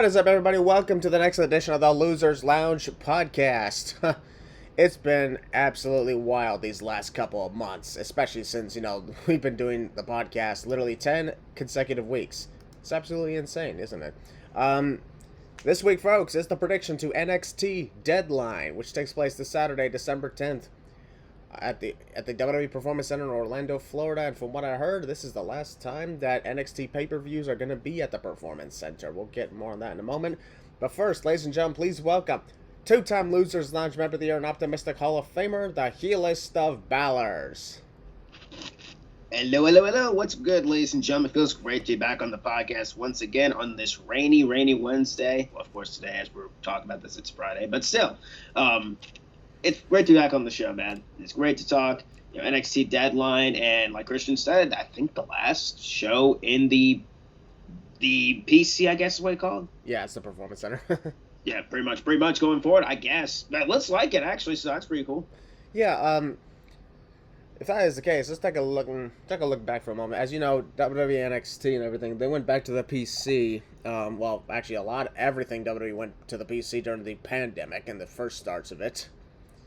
What is up, everybody? Welcome to the next edition of the Losers Lounge podcast. It's been absolutely wild these last couple of months, especially since, we've been doing the podcast literally 10 consecutive weeks. It's absolutely insane, isn't it? This week, folks, is the prediction to NXT Deadline, which takes place this Saturday, December 10th, at the WWE Performance Center in Orlando, Florida. And from what I heard, this is the last time that NXT pay-per-views are going to be at the Performance Center. We'll get more on that in a moment. But first, ladies and gentlemen, please welcome two-time Losers Lounge Member of the Year and Optimistic Hall of Famer, the heelest of Ballers. Hello, hello, hello. What's good, ladies and gentlemen? It feels great to be back on the podcast once again on this rainy Wednesday. Well, of course, today, as we're talking about this, it's Friday. But still, it's great to be back on the show, man. It's great to talk NXT Deadline, and like Christian said, I think the last show in the PC, I guess is what it's called. Yeah, it's the Performance Center. Yeah, pretty much going forward, I guess. But let's like it, actually, so that's pretty cool. Yeah, if that is the case, let's take a look back for a moment. As you know, WWE NXT and everything, they went back to the PC. Well, actually, everything WWE went to the PC during the pandemic and the first starts of it.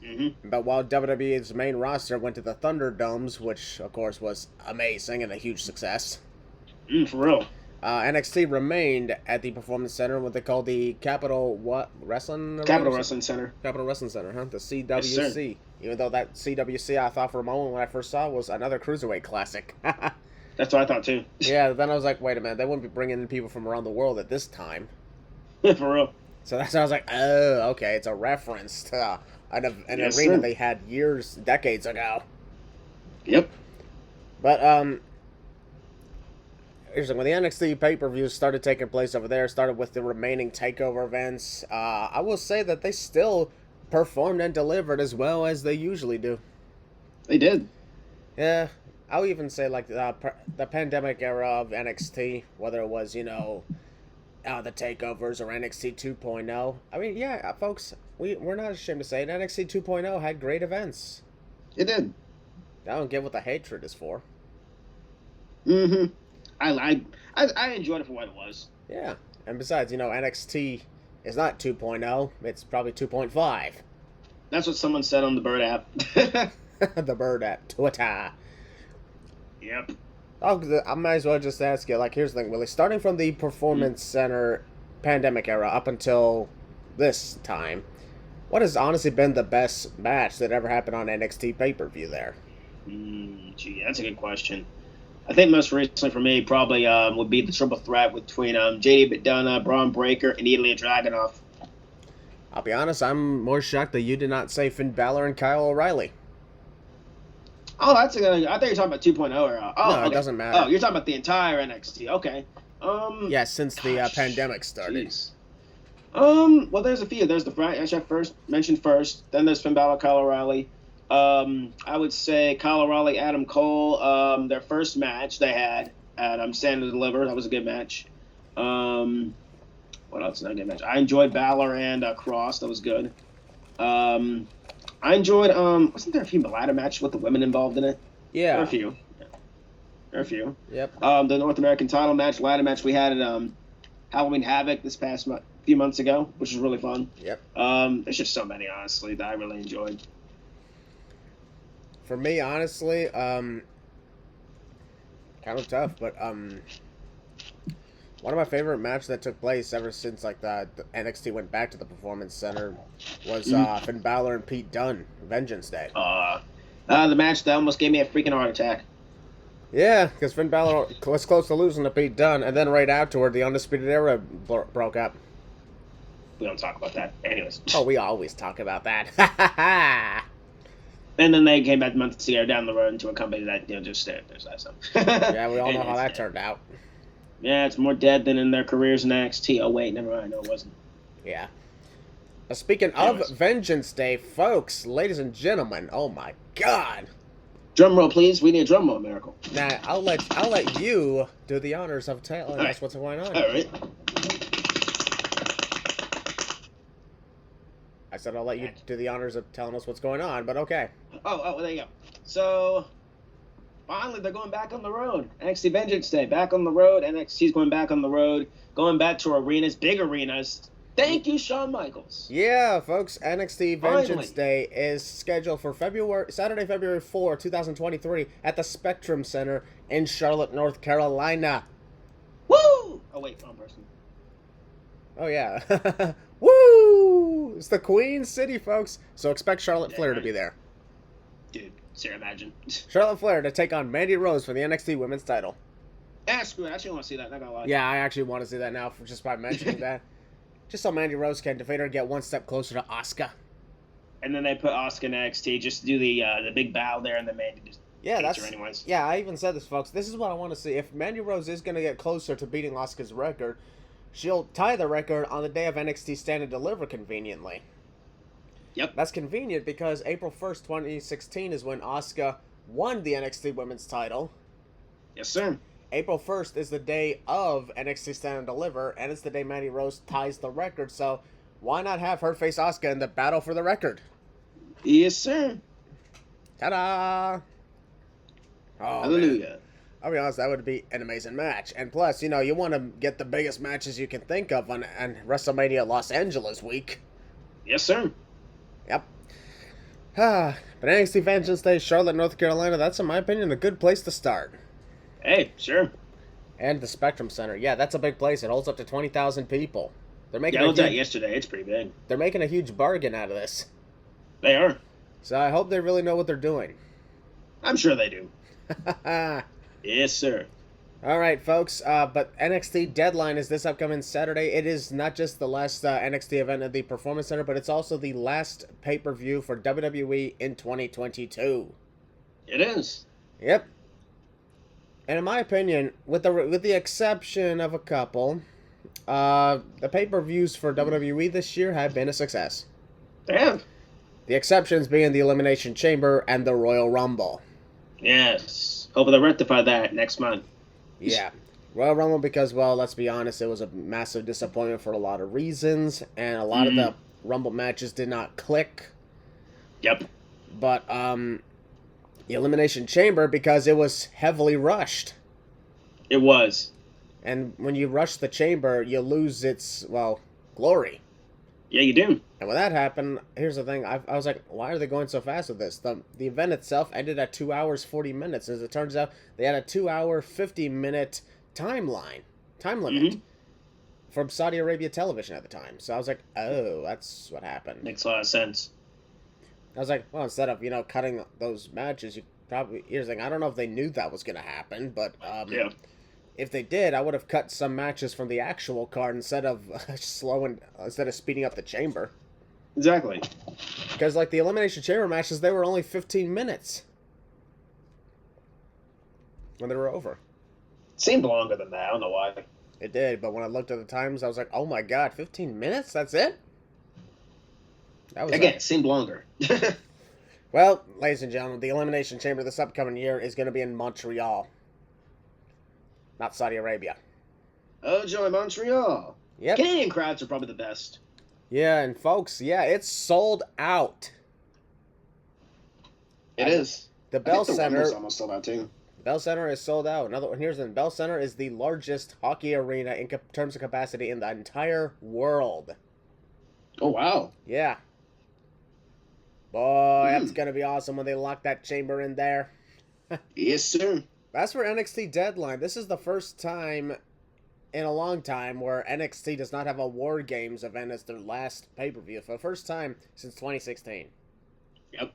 Mm-hmm. But while WWE's main roster went to the Thunderdomes, which of course was amazing and a huge success. For real. NXT remained at the Performance Center, what they call the Capital Wrestling Center. Capital Wrestling Center, huh? The CWC. Yes, even though that CWC, I thought for a moment when I first saw it was another Cruiserweight classic. That's what I thought too. Yeah, then I was like, wait a minute, they wouldn't be bringing in people from around the world at this time. For real. So that's when I was like, oh, okay, it's a reference to an arena they had decades ago. Yep. But, here's the thing, when the NXT pay-per-views started taking place over there, started with the remaining TakeOver events, I will say that they still performed and delivered as well as they usually do. They did. Yeah, I'll even say, like, the pandemic era of NXT, whether it was, the takeovers or NXT 2.0. I mean, yeah, folks, we're not ashamed to say it. NXT 2.0 had great events. It did. I don't get what the hatred is for. Mm-hmm. I enjoyed it for what it was. Yeah, and besides, NXT is not 2.0, it's probably 2.5. That's what someone said on the Bird app. The Bird app, Twitter. Yep. I might as well just ask you, here's the thing, Willie. Starting from the Performance Center pandemic era up until this time, what has honestly been the best match that ever happened on NXT pay-per-view there? Gee, that's a good question. I think most recently for me probably would be the triple threat between JD McDonough, Braun Breaker, and Ilya Dragunov. I'll be honest, I'm more shocked that you did not say Finn Balor and Kyle O'Reilly. Oh, that's a good. I thought you were talking about 2.0 era. Oh, no, okay. It doesn't matter. Oh, you're talking about the entire NXT. Okay. Yeah, since the pandemic started. Geez. Well, there's a few. There's the match I mentioned first. Then there's Finn Balor, Kyle O'Reilly. I would say Kyle O'Reilly, Adam Cole. Their first match they had at Stand and Deliver. That was a good match. What else? Not a good match. I enjoyed Balor and Cross. That was good. I enjoyed, wasn't there a few ladder matches with the women involved in it? Yeah. There are a few. Yep. The North American title match, ladder match we had at Halloween Havoc this past few months ago, which was really fun. Yep. There's just so many, honestly, that I really enjoyed. For me, honestly, kind of tough, but one of my favorite matches that took place ever since the NXT went back to the Performance Center was Finn Balor and Pete Dunne, Vengeance Day. The match that almost gave me a freaking heart attack. Yeah, because Finn Balor was close to losing to Pete Dunne, and then right afterward, the Undisputed Era broke up. We don't talk about that. Anyways. Oh, we always talk about that. And then they came back months ago down the road into a company that just stayed. There's that. So. Yeah, we all know how that turned out. Yeah, it's more dead than in their careers in NXT. Oh, wait, never mind. No, it wasn't. Yeah. Speaking of Vengeance Day, folks, ladies and gentlemen, oh my God. Drum roll, please. We need a drum roll, Maracle. Now, I'll let you do the honors of telling us what's going on. All right. I said I'll let you do the honors of telling us what's going on, but okay. Oh, there you go. So, Finally, they're going back on the road. NXT Vengeance Day, back on the road. NXT's going back on the road, going back to arenas, big arenas. Thank you, Shawn Michaels. Yeah, folks, NXT Vengeance Finally. Day is scheduled for Saturday, February 4, 2023 at the Spectrum Center in Charlotte, North Carolina. Woo! Oh, wait, wrong person. Oh, yeah. Woo! It's the Queen City, folks. So expect Charlotte Flair to be there. Dude, Sarah, imagine. Charlotte Flair to take on Mandy Rose for the NXT Women's title. Screw it. I actually want to see that, not gonna lie. Yeah, I actually want to see that now just by mentioning that. Just so Mandy Rose can defeat her and get one step closer to Asuka. And then they put Asuka in NXT just to do the big bow there, and then Mandy just beats her anyways. Yeah, I even said this, folks. This is what I want to see. If Mandy Rose is going to get closer to beating Asuka's record, she'll tie the record on the day of NXT Stand and Deliver conveniently. Yep. That's convenient because April 1st, 2016 is when Asuka won the NXT Women's title. Yes, sir. April 1st is the day of NXT Stand and Deliver, and it's the day Mandy Rose ties the record, so why not have her face Asuka in the battle for the record? Yes, sir. Ta-da! Oh, Hallelujah. Man. I'll be honest, that would be an amazing match. And plus, you know, you want to get the biggest matches you can think of on WrestleMania Los Angeles week. Yes, sir. Yep. But NXT Vengeance Day, Charlotte, North Carolina, that's, in my opinion, a good place to start. Hey, sure. And the Spectrum Center. Yeah, that's a big place. It holds up to 20,000 people. They're making I looked at it yesterday. It's pretty big. They're making a huge bargain out of this. They are. So I hope they really know what they're doing. I'm sure they do. Yes, sir. All right, folks. But NXT Deadline is this upcoming Saturday. It is not just the last NXT event at the Performance Center, but it's also the last pay-per-view for WWE in 2022. It is. Yep. And in my opinion, with the exception of a couple, the pay-per-views for WWE this year have been a success. They have. The exceptions being the Elimination Chamber and the Royal Rumble. Yes. Hopefully they'll rectify that next month. Yeah. Royal Rumble because, well, let's be honest, it was a massive disappointment for a lot of reasons, and a lot of the Rumble matches did not click. Yep. But, the Elimination Chamber because it was heavily rushed. It was. And when you rush the chamber, you lose its, well, glory. Yeah, you do. And when that happened, here's the thing. I was like, why are they going so fast with this? The event itself ended at 2 hours, 40 minutes. As it turns out, they had a 2 hour, 50-minute time limit from Saudi Arabia television at the time. So I was like, oh, that's what happened. Makes a lot of sense. I was like, well, instead of, cutting those matches, here's the thing. I don't know if they knew that was going to happen, but yeah. If they did, I would have cut some matches from the actual card instead of speeding up the chamber. Exactly. Because, like, the Elimination Chamber matches, they were only 15 minutes when they were over. It seemed longer than that. I don't know why. It did, but when I looked at the times, I was like, oh my god, 15 minutes? That's it? That was Again, it seemed longer. Well, ladies and gentlemen, the Elimination Chamber this upcoming year is going to be in Montreal. Not Saudi Arabia. Oh, joy, Montreal. Yep. Canadian crowds are probably the best. Yeah, and folks, it's sold out. It is. The Bell Center is almost sold out too. Bell Center is sold out. Another one here's the Bell Center is the largest hockey arena in terms of capacity in the entire world. Oh wow. Yeah. Boy, that's gonna be awesome when they lock that chamber in there. Yes, sir. That's for NXT Deadline. This is the first time in a long time where NXT does not have a War Games event as their last pay-per-view. For the first time since 2016. Yep.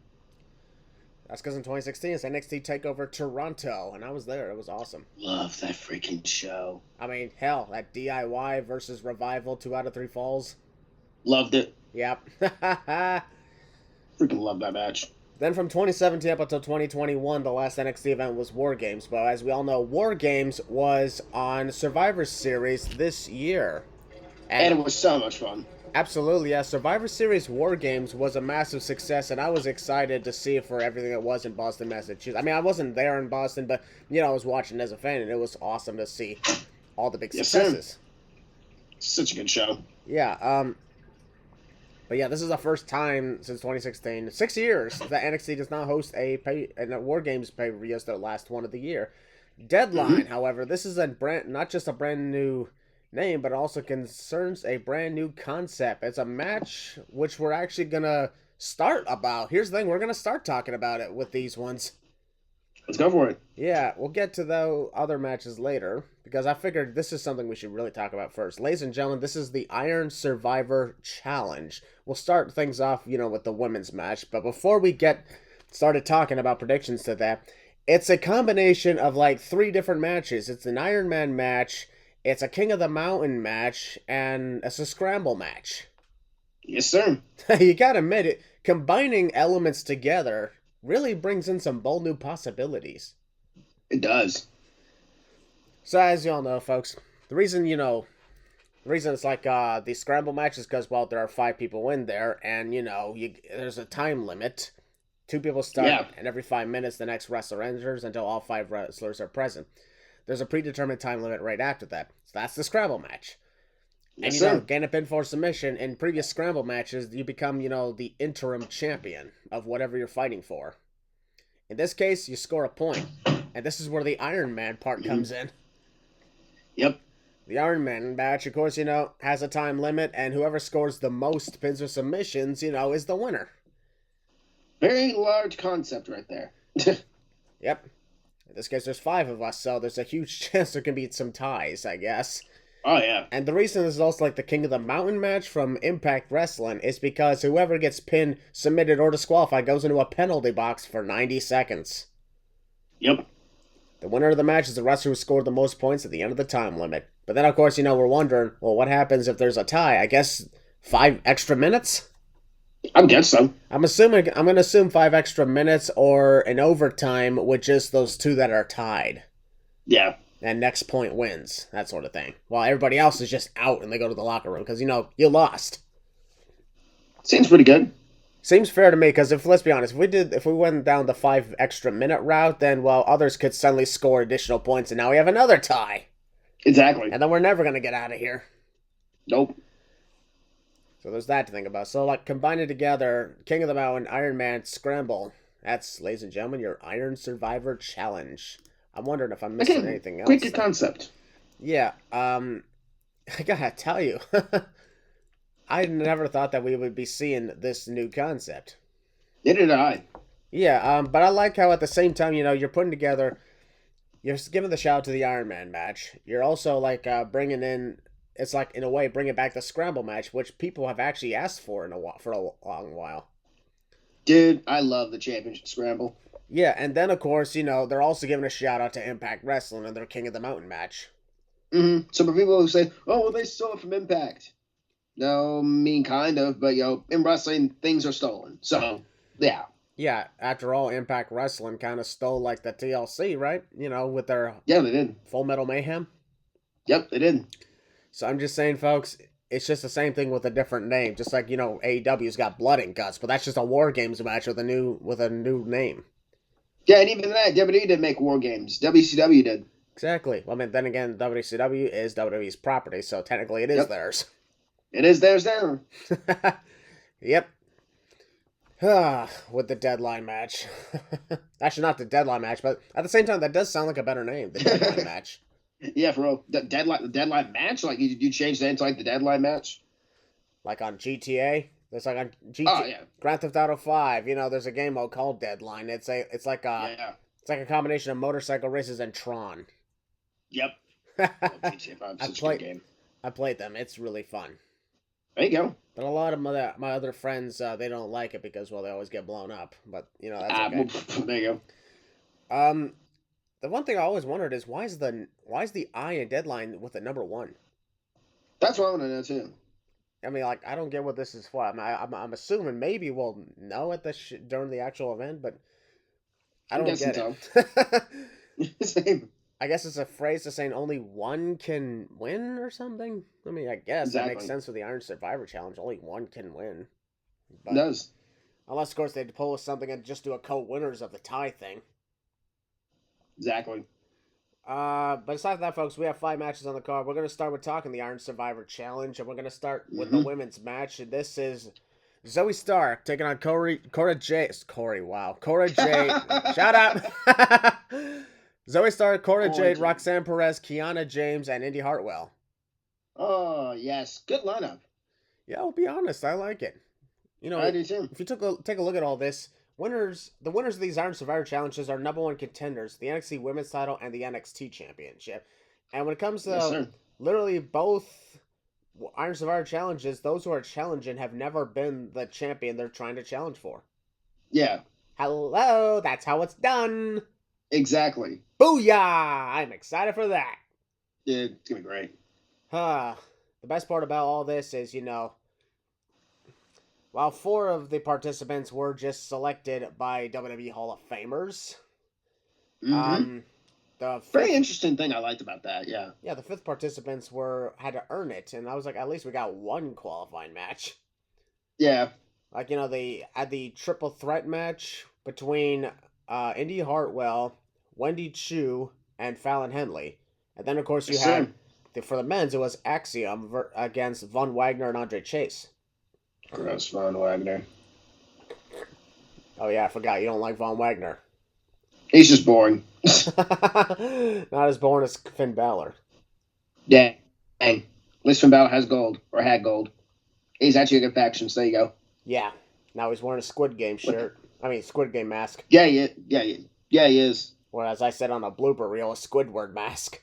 That's because in 2016 it's NXT TakeOver Toronto, and I was there. It was awesome. Love that freaking show. I mean, hell, that DIY versus Revival 2 out of 3 falls. Loved it. Yep. Freaking love that match. Then from 2017 up until 2021, the last NXT event was War Games. But as we all know, War Games was on Survivor Series this year. And it was so much fun. Absolutely, yeah. Survivor Series War Games was a massive success, and I was excited to see it for everything it was in Boston, Massachusetts. I mean, I wasn't there in Boston, but, I was watching as a fan, and it was awesome to see all the big successes. Such a good show. Yeah, But yeah, this is the first time since 2016, 6 years, that NXT does not host a War Games pay-per-view as their last one of the year. Deadline, however, this is not just a brand new name, but also concerns a brand new concept. It's a match which we're actually gonna start about. Here's the thing, we're gonna start talking about it with these ones. Let's go for it. Yeah, we'll get to the other matches later, because I figured this is something we should really talk about first. Ladies and gentlemen, this is the Iron Survivor Challenge. We'll start things off, with the women's match, but before we get started talking about predictions to that, it's a combination of like 3 different matches. It's an Iron Man match, it's a King of the Mountain match, and it's a scramble match. Yes, sir. You gotta admit it, combining elements together really brings in some bold new possibilities. It does. So as you all know, folks, the reason it's like the scramble match is because, well, there are 5 people in there, and there's a time limit. 2 people start, and every 5 minutes the next wrestler enters until all 5 wrestlers are present. There's a predetermined time limit right after that. So that's the scramble match. Yes, and gain a pinfall submission. In previous scramble matches, you become, the interim champion of whatever you're fighting for. In this case, you score a point. And this is where the Iron Man part comes in. Yep. The Iron Man match, of course, has a time limit, and whoever scores the most pins or submissions, is the winner. Very large concept right there. Yep. In this case, there's 5 of us, so there's a huge chance there can be some ties, I guess. Oh, yeah. And the reason this is also like the King of the Mountain match from Impact Wrestling is because whoever gets pinned, submitted, or disqualified goes into a penalty box for 90 seconds. Yep. The winner of the match is the wrestler who scored the most points at the end of the time limit. But then, of course, we're wondering, well, what happens if there's a tie? I guess 5 extra minutes? I guess so. I'm going to assume 5 extra minutes or an overtime with just those 2 that are tied. Yeah. And next point wins, that sort of thing. While everybody else is just out and they go to the locker room because, you lost. Seems pretty good. Seems fair to me because let's be honest, if we went down the 5 extra minute route, then, well, others could suddenly score additional points and now we have another tie. Exactly. And then we're never going to get out of here. Nope. So there's that to think about. So, combine it together, King of the Mountain, Iron Man, Scramble. That's, ladies and gentlemen, your Iron Survivor Challenge. I'm wondering if I'm missing anything else. Quick concept. Yeah, I gotta tell you, I never thought that we would be seeing this new concept. Neither did I. Yeah, but I like how at the same time, you're putting together, you're giving the shout out to the Iron Man match. You're also, bringing in, it's like, in a way, bringing back the Scramble match, which people have actually asked for for a long while. Dude, I love the championship scramble. Yeah, and then, of course, they're also giving a shout out to Impact Wrestling and their King of the Mountain match. Mm-hmm. So for people who say, oh, well, they stole it from Impact. No, kind of, but, in wrestling, things are stolen. So, yeah. Yeah, after all, Impact Wrestling kind of stole, the TLC, right? With their... Yeah, they did. Full Metal Mayhem? Yep, they did. So I'm just saying, folks, it's just the same thing with a different name. Just like, AEW's got Blood and Guts, but that's just a War Games match with a new name. Yeah, and even that, WWE didn't make War Games. WCW did. Exactly. Well, then again, WCW is WWE's property, so technically it is theirs. It is theirs now. Yep. With the Deadline match. Actually, not the Deadline match, but at the same time, that does sound like a better name, the Deadline match. Yeah, for real. The Deadline match? You changed the name to, the Deadline match? Like on GTA? There's on GTA. Oh, yeah. Grand Theft Auto 5, there's a game mode called Deadline. It's like a combination of motorcycle races and Tron. Yep. GTA 5 is such a good game. I played them. It's really fun. There you go. But a lot of my other friends, they don't like it because, well, they always get blown up. But, that's okay. There you go. The one thing I always wondered is why is the I in Deadline with the number 1? That's what I want to know, too. I mean, I don't get what this is for. I'm assuming maybe we'll know at during the actual event, but I don't get it. Same. I guess it's a phrase to saying only one can win or something. I mean, I guess that makes sense for the Iron Survivor Challenge. Only one can win. But, it does. Unless, of course, they'd pull something and just do a co-winners of the tie thing. Exactly. But aside that, folks, we have 5 matches on the card. We're going to start with talking the Iron Survivor Challenge, and we're going to start with the women's match. And this is Zoe Stark taking on Cora Jade. Shut up. Zoe Stark, Cora Jade, Roxanne Perez, Kiana James, and Indy Hartwell. Oh, yes. Good lineup. Yeah, I'll be honest. I like it. I do too. If you take a look at all this, the winners of these Iron Survivor Challenges are number one contenders, the NXT Women's Title and the NXT Championship. And when it comes to literally both Iron Survivor Challenges, those who are challenging have never been the champion they're trying to challenge for. Yeah. Hello, that's how it's done. Exactly. Booyah! I'm excited for that. Yeah, it's going to be great. The best part about all this is, while 4 of the participants were just selected by WWE Hall of Famers, the very interesting thing I liked about that, yeah. Yeah, the 5th participants had to earn it, and I was like, at least we got one qualifying match. Yeah. Like, they had the triple threat match between Indy Hartwell, Wendy Chu, and Fallon Henley. And then, of course, you had, for the men's, it was Axiom against Von Wagner and Andre Chase. Gross, Von Wagner. Oh, yeah, I forgot. You don't like Von Wagner. He's just boring. Not as boring as Finn Balor. Yeah. Dang. At least Finn Balor has gold, or had gold. He's actually a good faction, so there you go. Yeah. Now he's wearing a Squid Game shirt. Squid Game mask. Yeah, he is. Or as I said on a blooper reel, a Squidward mask.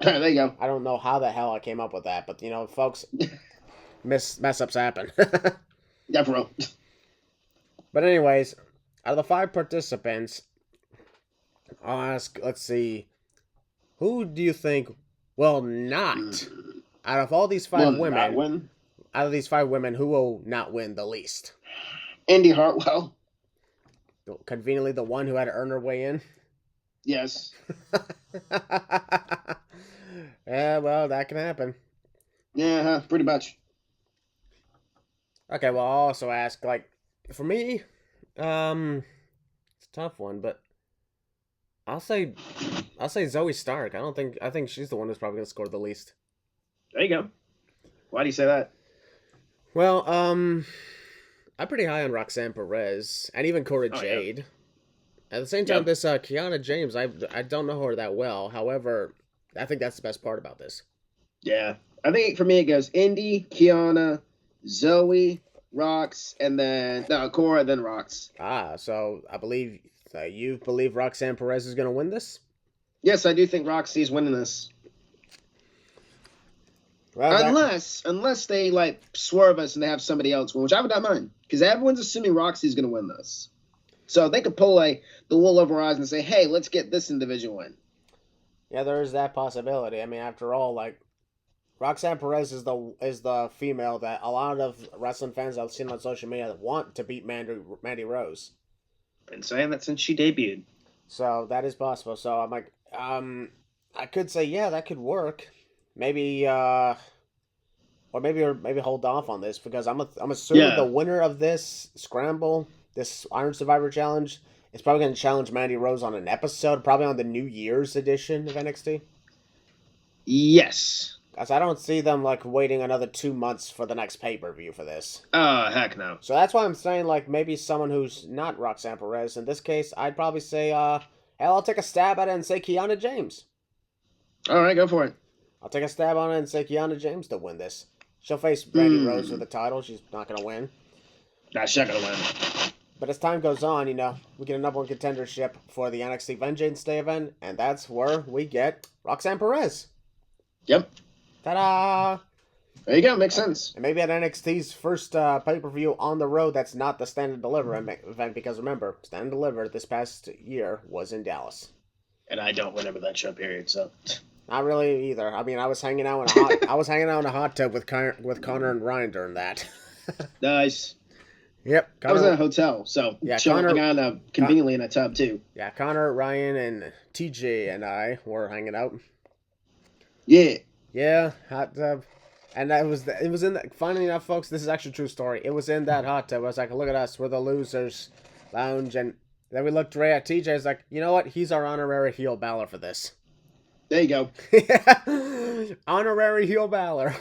There you go. I don't know how the hell I came up with that, but, folks, mess-ups happen. Yeah, for real. But anyways, out of the 5 participants, I'll ask, let's see, who do you think will not, out of all these 5 women, who will not win the least? Indy Hartwell. Conveniently the one who had to earn her way in? Yes. Yeah, well, that can happen. Yeah, pretty much. Okay, well, I'll also ask, for me, it's a tough one, but I'll say Zoe Stark. I think she's the one who's probably gonna score the least. There you go. Why do you say that? Well, I'm pretty high on Roxanne Perez and even Cora Jade. Yeah. At the same time, this Kiana James, I don't know her that well. However, I think that's the best part about this. Yeah, I think for me it goes Indy, Kiana, Zoe, Rox, and then Cora, then Rox. So I believe you believe Roxanne Perez is going to win this? Yes, I do think Roxy's winning this. Well, unless they swerve us and they have somebody else win, which I would not mind, because everyone's assuming Roxy's going to win this. So they could pull the wool over our eyes and say, "Hey, let's get this individual win." Yeah, there is that possibility. I mean, after all, Roxanne Perez is the female that a lot of wrestling fans I've seen on social media want to beat Mandy Rose. Been saying that since she debuted. So that is possible. So I'm like, I could say, yeah, that could work. Maybe, or maybe hold off on this because I'm assuming the winner of this scramble, this Iron Survivor Challenge, is probably going to challenge Mandy Rose on an episode, probably on the New Year's edition of NXT. Yes. Because I don't see them waiting another 2 months for the next pay-per-view for this. Heck no. So that's why I'm saying maybe someone who's not Roxanne Perez. In this case, I'd probably say, hell, I'll take a stab at it and say Kiana James. All right, go for it. I'll take a stab on it and say Kiana James to win this. She'll face Mandy Rose for the title. She's not going to win. Nah, she's not going to win. But as time goes on, we get a number one contendership for the NXT Vengeance Day event, and that's where we get Roxanne Perez. Yep. Ta-da! There you go. Makes sense. And maybe at NXT's first pay-per-view on the road, that's not the Stand and Deliver event, because remember, Stand and Deliver this past year was in Dallas. And I don't remember that show, period, so... Not really either. I mean, I was hanging out in a hot tub with Connor and Ryan during that. Nice. Yep. I was in a hotel, so yeah, Connor, conveniently in a tub too. Yeah, Connor, Ryan, and TJ and I were hanging out. Yeah. Yeah, hot tub. And it was in funny enough, folks, this is actually a true story. It was in that hot tub. I was like, look at us, we're the losers lounge. And then we looked right at TJ. It's like, you know what? He's our honorary heel Balor for this. There you go. Yeah. Honorary heel Balor.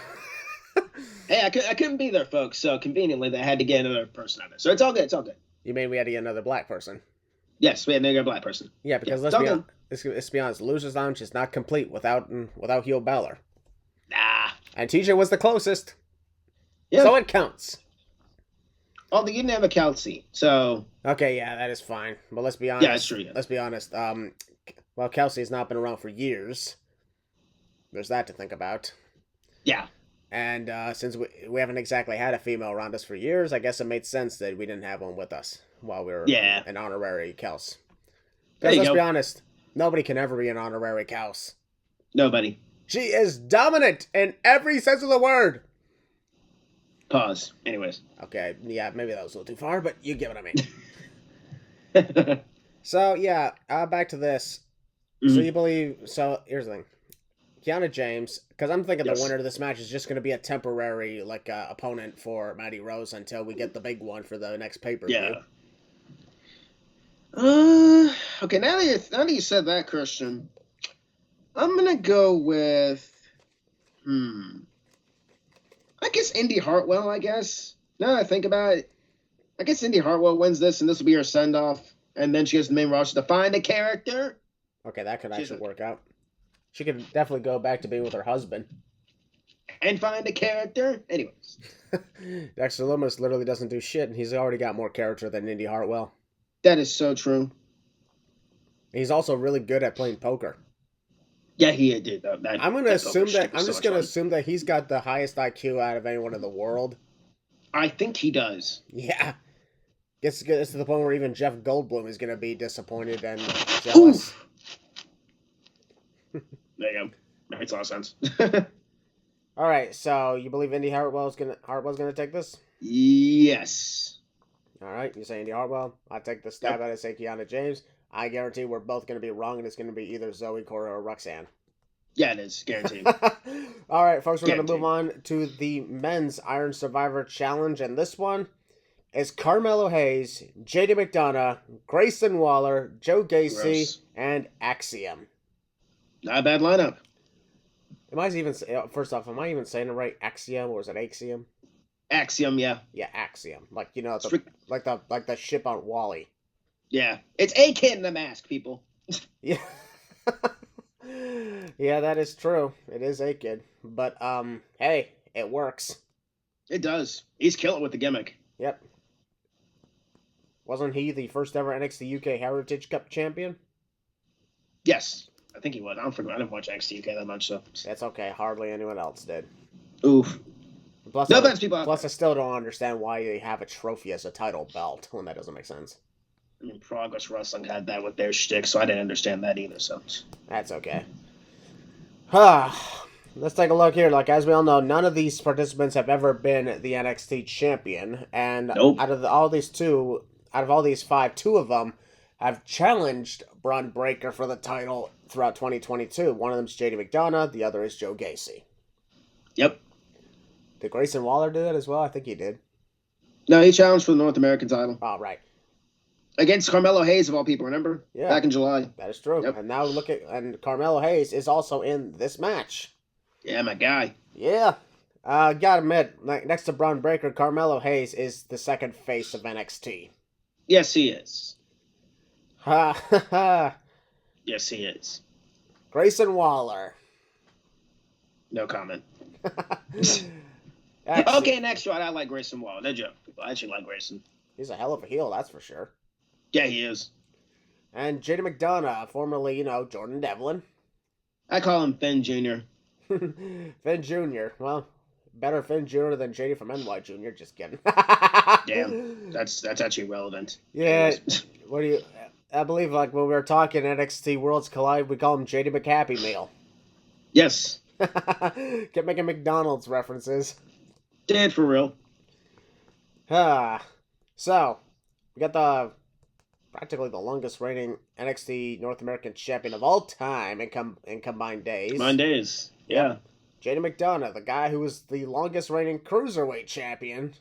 Hey, I couldn't be there, folks. So conveniently, they had to get another person out there. So it's all good. It's all good. You mean we had to get another black person? Yes, we had to get a black person. Yeah, because let's be honest, Losers Lounge is not complete without heel Balor. Nah. And TJ was the closest. Yeah. So it counts. Although you didn't have a Kelsey, so... Okay, yeah, that is fine. But let's be honest. Yeah, that's true. Yeah. Let's be honest. Well, Kelsey's not been around for years. There's that to think about. Yeah. And since we haven't exactly had a female around us for years, I guess it made sense that we didn't have one with us while we were an honorary Kels. Because let's be honest, nobody can ever be an honorary Kels. Nobody. She is dominant in every sense of the word. Pause. Anyways. Okay, yeah, maybe that was a little too far, but you get what I mean. So, yeah, back to this. Mm-hmm. So you believe... So, here's the thing. Kiana James, because I'm thinking the winner of this match is just going to be a temporary, opponent for Mandy Rose until we get the big one for the next pay-per-view. Yeah. Okay, now that you said that, Christian, I'm going to go with... I guess Indy Hartwell, I guess. Now that I think about it, I guess Indy Hartwell wins this, and this will be her send-off, and then she gets the main roster to find a character. Okay, that could actually work out. She could definitely go back to being with her husband. And find a character? Anyways. Dexter Lumis literally doesn't do shit, and he's already got more character than Indy Hartwell. That is so true. He's also really good at playing poker. Yeah, he did. I'm just going to assume that he's got the highest IQ out of anyone in the world. I think he does. Yeah. Gets to the point where even Jeff Goldblum is going to be disappointed and jealous. There you go. Makes a lot of sense. All right, so you believe Indy Hartwell's gonna take this? Yes. All right, you say Indy Hartwell. I take the stab at it. Say Kiana James. I guarantee we're both gonna be wrong, and it's gonna be either Zoe, Cora, or Roxanne. Yeah, it is guaranteed. All right, folks, we're gonna move on to the men's Iron Survivor Challenge, and this one is Carmelo Hayes, JD McDonough, Grayson Waller, Joe Gacy, and Axiom. Not a bad lineup. First off, am I even saying it right? Axiom, or is it Axiom? Axiom, yeah. Yeah, Axiom. Like the ship on WILLIE. Yeah. It's a kid in a mask, people. Yeah. Yeah, that is true. It is a kid. But hey, it works. It does. He's killing with the gimmick. Yep. Wasn't he the first ever NXT UK Heritage Cup champion? Yes. I think he was. I didn't watch NXT UK that much, so. That's okay. Hardly anyone else did. Oof. Plus, I still don't understand why they have a trophy as a title belt when that doesn't make sense. I mean, Progress Wrestling had that with their shtick, so I didn't understand that either, so. That's okay. Let's take a look here. Like, as we all know, none of these participants have ever been the NXT champion, and out of all these five, two of them have challenged Braun Breaker for the title throughout 2022. One of them is JD McDonough, the other is Joe Gacy. Yep. Did Grayson Waller do that as well? I think he did. No, he challenged for the North American title. Oh, right. Against Carmelo Hayes, of all people, remember? Yeah. Back in July. That is true. Yep. And now and Carmelo Hayes is also in this match. Yeah, my guy. Yeah. Gotta admit, next to Braun Breaker, Carmelo Hayes is the second face of NXT. Yes, he is. Ha ha ha. Yes, he is. Grayson Waller. No comment. Okay, next one. I like Grayson Waller. No joke. People, I actually like Grayson. He's a hell of a heel, that's for sure. Yeah, he is. And JD McDonough, formerly, Jordan Devlin. I call him Finn Jr. Finn Jr. Well, better Finn Jr. than JD from NY Jr. Just kidding. Damn, that's actually relevant. Yeah. I believe, when we were talking NXT Worlds Collide, we call him JD McHappy Meal. Yes. Kept making McDonald's references. Dead for real. So, we got practically the longest reigning NXT North American champion of all time in combined days. Combined days, yeah. JD McDonough, the guy who was the longest reigning cruiserweight champion.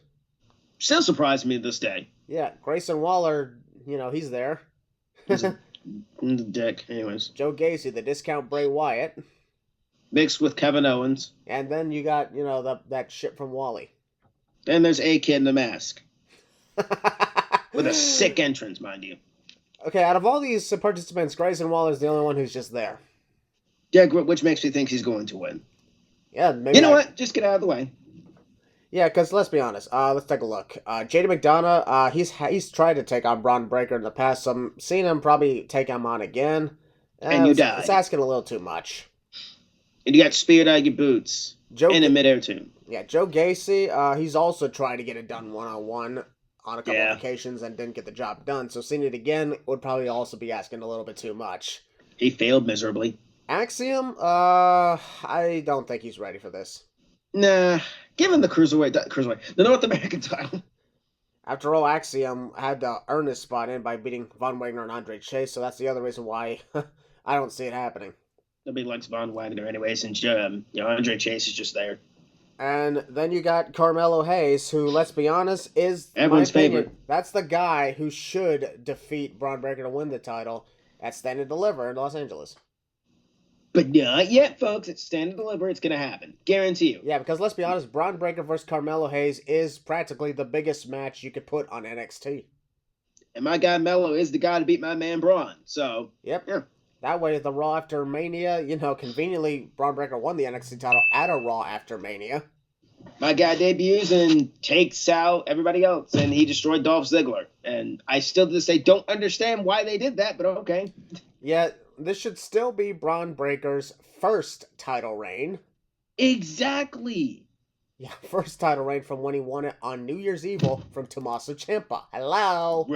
Still surprised me this day. Yeah, Grayson Waller, he's there. He's a dick, anyways. Joe Gacy, the discount Bray Wyatt. mixed with Kevin Owens. And then you got, that shit from WILLIE. Then there's A-Kid in the mask. With a sick entrance, mind you. Okay, out of all these participants, Grayson Waller's the only one who's just there. Yeah, which makes me think he's going to win. Yeah, maybe. You know what? Just get out of the way. Yeah, because let's be honest. Let's take a look. JD McDonough, he's tried to take on Braun Breaker in the past, so I'm seeing him probably take him on again. And you died. It's asking a little too much. And you got speared out of your boots. In a midair too. Yeah, Joe Gacy, he's also tried to get it done one-on-one on a couple of occasions and didn't get the job done. So seeing it again would probably also be asking a little bit too much. He failed miserably. Axiom, I don't think he's ready for this. Nah, give him the the North American title. After all, Axiom had to earn his spot in by beating Von Wagner and Andre Chase, so that's the other reason why I don't see it happening. Nobody likes Von Wagner anyway, since Andre Chase is just there. And then you got Carmelo Hayes, who, let's be honest, is everyone's favorite. That's the guy who should defeat Braun Breaker to win the title at Stand and Deliver in Los Angeles. But not yet, folks. It's Stand and Deliver. It's going to happen. Guarantee you. Yeah, because let's be honest, Braun Breaker versus Carmelo Hayes is practically the biggest match you could put on NXT. And my guy Melo is the guy to beat my man Braun. So, yep. Yeah. That way, the Raw after Mania, conveniently, Braun Breaker won the NXT title at a Raw after Mania. My guy debuts and takes out everybody else, and he destroyed Dolph Ziggler. And I still to this day don't understand why they did that, but okay. Yeah, this should still be Braun Breaker's first title reign. Exactly. Yeah, first title reign from when he won it on New Year's Evil from Tommaso Ciampa. Hello.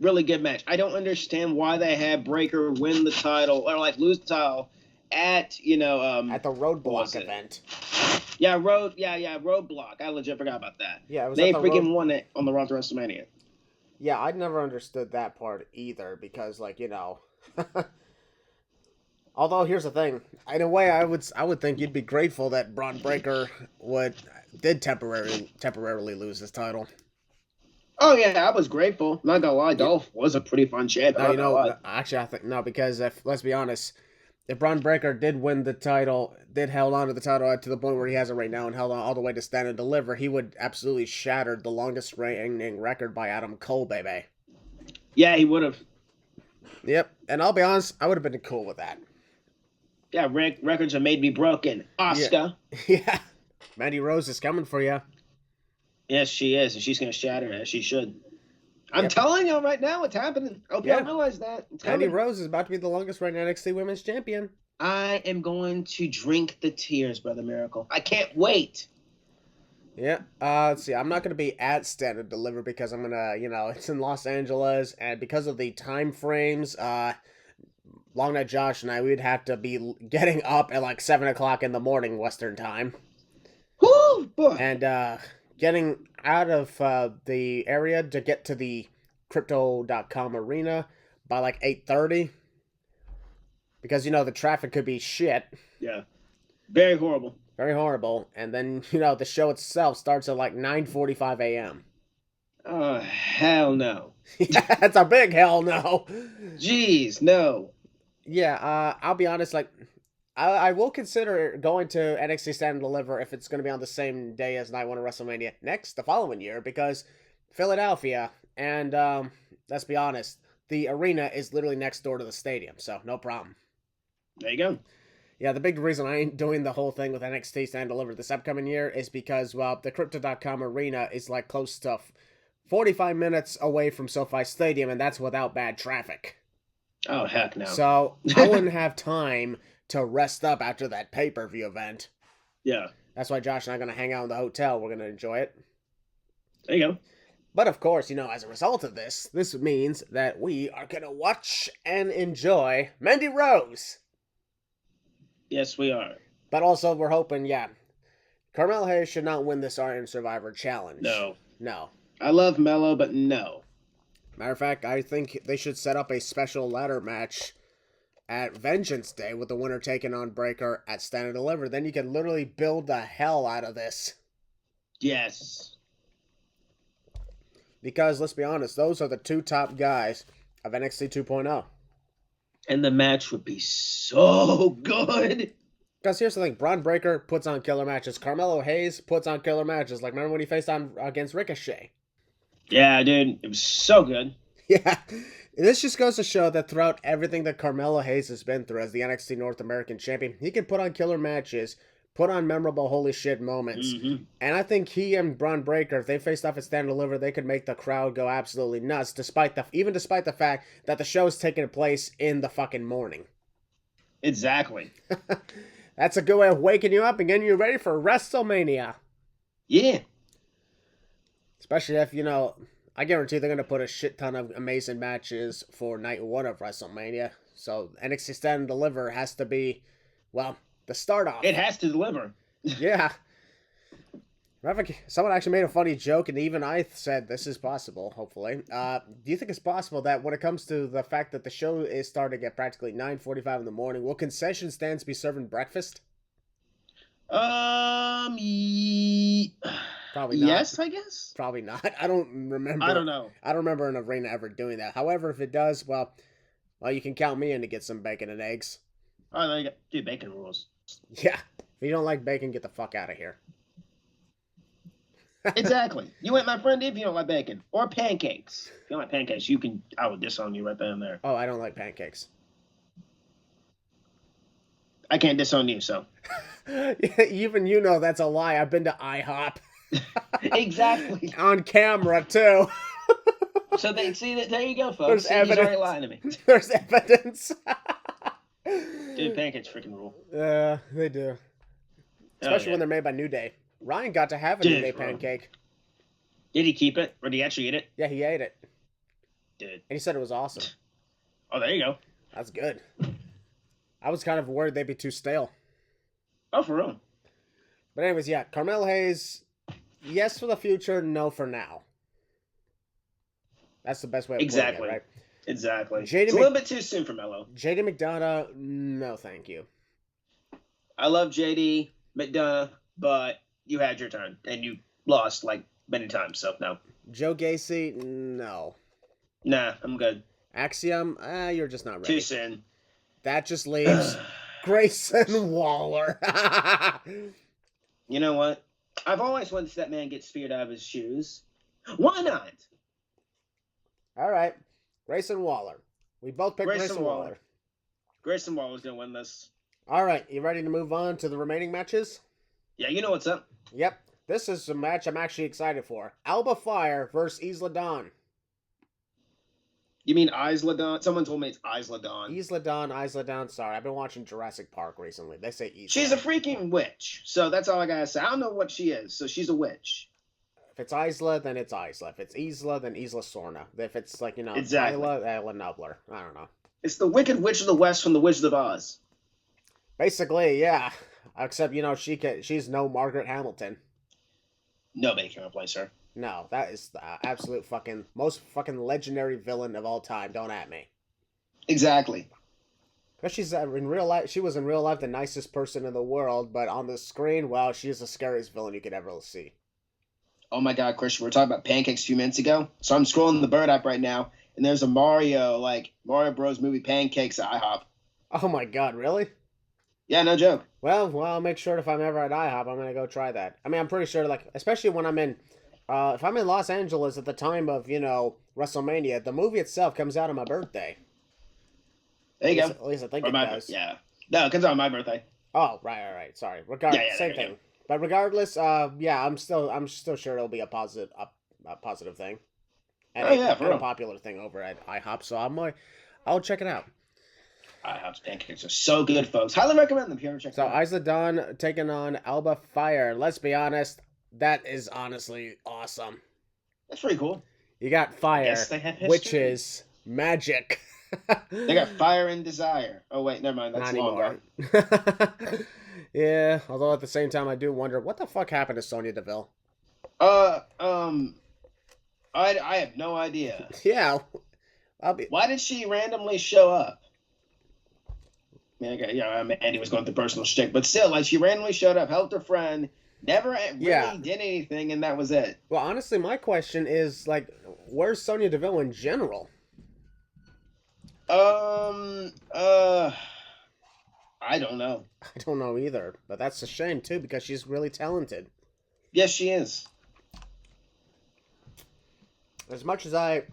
Really good match. I don't understand why they had Breaker win the title or lose the title at at the Roadblock event. Yeah, Roadblock. I legit forgot about that. Yeah, it was they freaking won it on the Road to WrestleMania. Yeah, I never understood that part either because although here's the thing, in a way I would think you'd be grateful that Braun Breaker did temporarily lose his title. Oh yeah, I was grateful. Not gonna lie, Dolph was a pretty fun champ. Actually, I think no, because let's be honest, if Braun Breaker did win the title, held on to the title to the point where he has it right now and held on all the way to Stand and Deliver, he would absolutely shatter the longest reigning record by Adam Cole, baby. Yeah, he would have. Yep, and I'll be honest, I would have been cool with that. Yeah, records are made to be broken. Asuka. Yeah. Mandy Rose is coming for you. Yes, she is, and she's going to shatter it, as she should. I'm telling you right now, it's happening. I hope you realize that. Mandy Rose is about to be the longest reigning NXT Women's Champion. I am going to drink the tears, Brother Miracle. I can't wait. Yeah. Let's see. I'm not going to be at Stand and Deliver because I'm going to, it's in Los Angeles, and because of the time frames, Long Night Josh and I, we'd have to be getting up at 7 o'clock in the morning Western time. Woo! Boy. And, getting out of the area to get to the Crypto.com arena by 8:30 because the traffic could be shit. Yeah, very horrible. Very horrible. And then the show itself starts at 9:45 a.m. Oh hell no! That's a big hell no. Jeez, no. Yeah, I'll be honest. I will consider going to NXT Stand and Deliver if it's going to be on the same day as Night 1 of WrestleMania the following year, because Philadelphia, and let's be honest, the arena is literally next door to the stadium, so no problem. There you go. Yeah, the big reason I ain't doing the whole thing with NXT Stand and Deliver this upcoming year is because, the Crypto.com arena is close to 45 minutes away from SoFi Stadium, and that's without bad traffic. Oh, heck no. So I wouldn't have time to rest up after that pay-per-view event. Yeah. That's why Josh and I are going to hang out in the hotel. We're going to enjoy it. There you go. But of course, as a result of this means that we are going to watch and enjoy Mandy Rose. Yes, we are. But also, we're hoping, Carmelo Hayes should not win this Iron Survivor Challenge. No. I love Melo, but no. Matter of fact, I think they should set up a special ladder match at Vengeance Day with the winner taking on Breaker at Stand and Deliver. Then you can literally build the hell out of this. Yes. Because, let's be honest, those are the two top guys of NXT 2.0. And the match would be so good. Because here's the thing, Braun Breaker puts on killer matches. Carmelo Hayes puts on killer matches. Like, remember when he faced on against Ricochet? Yeah, dude, it was so good. Yeah. This just goes to show that throughout everything that Carmelo Hayes has been through as the NXT North American champion, he can put on killer matches, put on memorable holy shit moments. Mm-hmm. And I think he and Braun Breaker, if they faced off at Stand and Deliver, they could make the crowd go absolutely nuts, despite the fact that the show is taking place in the fucking morning. Exactly. That's a good way of waking you up and getting you ready for WrestleMania. Yeah. Especially if, you know, I guarantee they're going to put a shit ton of amazing matches for night one of WrestleMania. So NXT Stand and Deliver has to be, well, the start off. It has to deliver. Yeah. Someone actually made a funny joke, and even I said this is possible, hopefully. Do you think it's possible that when it comes to the fact that the show is starting at practically 9:45 in the morning, will concession stands be serving breakfast? Probably not. Yes, I guess. Probably not. I don't remember. I don't know. I don't remember an arena ever doing that. However, if it does, well, you can count me in to get some bacon and eggs. Oh, they got bacon rules. Yeah. If you don't like bacon, get the fuck out of here. Exactly. You ain't my friend if you don't like bacon. Or pancakes. If you don't like pancakes, I would disown you right then and there. Oh, I don't like pancakes. I can't disown you, so. Even you know that's a lie. I've been to IHOP. Exactly. On camera, too. So there you go, folks. There's evidence. He's already lying to me. There's evidence. Dude, pancakes freaking rule. Yeah, they do. Especially when they're made by New Day. Ryan got to have a New Day pancake. Did he keep it? Or did he actually eat it? Yeah, he ate it. Dude. And he said it was awesome. Oh, there you go. That's good. I was kind of worried they'd be too stale. Oh, for real? But anyways, yeah, Carmelo Hayes, yes for the future, no for now. That's the best way of putting it, right? Exactly. It's a little bit too soon for Melo. JD McDonough, no thank you. I love JD McDonough, but you had your turn, and you lost, like, many times, so no. Joe Gacy, no. Nah, I'm good. Axiom, you're just not ready. Too soon. That just leaves Grayson Waller. You know what? I've always wanted to see that man get speared out of his shoes. Why not? All right. Grayson Waller. We both picked Grayson Waller. Grayson Waller's going to win this. All right. You ready to move on to the remaining matches? Yeah, you know what's up. Yep. This is a match I'm actually excited for. Alba Fyre versus Isla Dawn. You mean Isla Dawn? Someone told me it's Isla Dawn. Isla Dawn. Sorry, I've been watching Jurassic Park recently. They say Isla. She's a freaking witch. So that's all I got to say. I don't know what she is. So she's a witch. If it's Isla, then it's Isla. If it's Isla, then Isla Sorna. If it's like, exactly. Isla Nubler. I don't know. It's the Wicked Witch of the West from the Wizard of Oz. Basically, yeah. Except, she's no Margaret Hamilton. Nobody can replace her. No, that is the absolute most legendary villain of all time. Don't at me. Exactly. Because she's in real life, she was in real life the nicest person in the world, but on the screen, well, she's the scariest villain you could ever see. Oh my God, Christian, we were talking about pancakes a few minutes ago. So I'm scrolling the Bird app right now, and there's a Mario Bros. Movie pancakes at IHOP. Oh my God, really? Yeah, no joke. Well, I'll make sure if I'm ever at IHOP, I'm gonna go try that. I mean, I'm pretty sure, especially when I'm in, if I'm in Los Angeles at the time of, WrestleMania, the movie itself comes out on my birthday. There you go. At least I think it does. Yeah. No, it comes out on my birthday. Oh, right. Sorry. Same thing. But regardless, I'm still sure it'll be a positive thing. And a popular thing over at IHOP. So I'll check it out. IHOP's pancakes are so good, folks. Highly recommend them. If you ever check them out. Isla Dawn taking on Alba Fyre. Let's be honest, that is honestly awesome. That's pretty cool. You got Fyre, which is magic. They got Fire and Desire. Oh wait, never mind. That's longer. Yeah, although at the same time, I do wonder what the fuck happened to Sonya Deville. I have no idea. Yeah, Why did she randomly show up? Andy was going through personal shtick, but still, she randomly showed up, helped her friend, never really did anything, and that was it. Well, honestly, my question is, where's Sonya Deville in general? I I don't know. I don't know either, but that's a shame too because she's really talented. Yes, she is. As much as I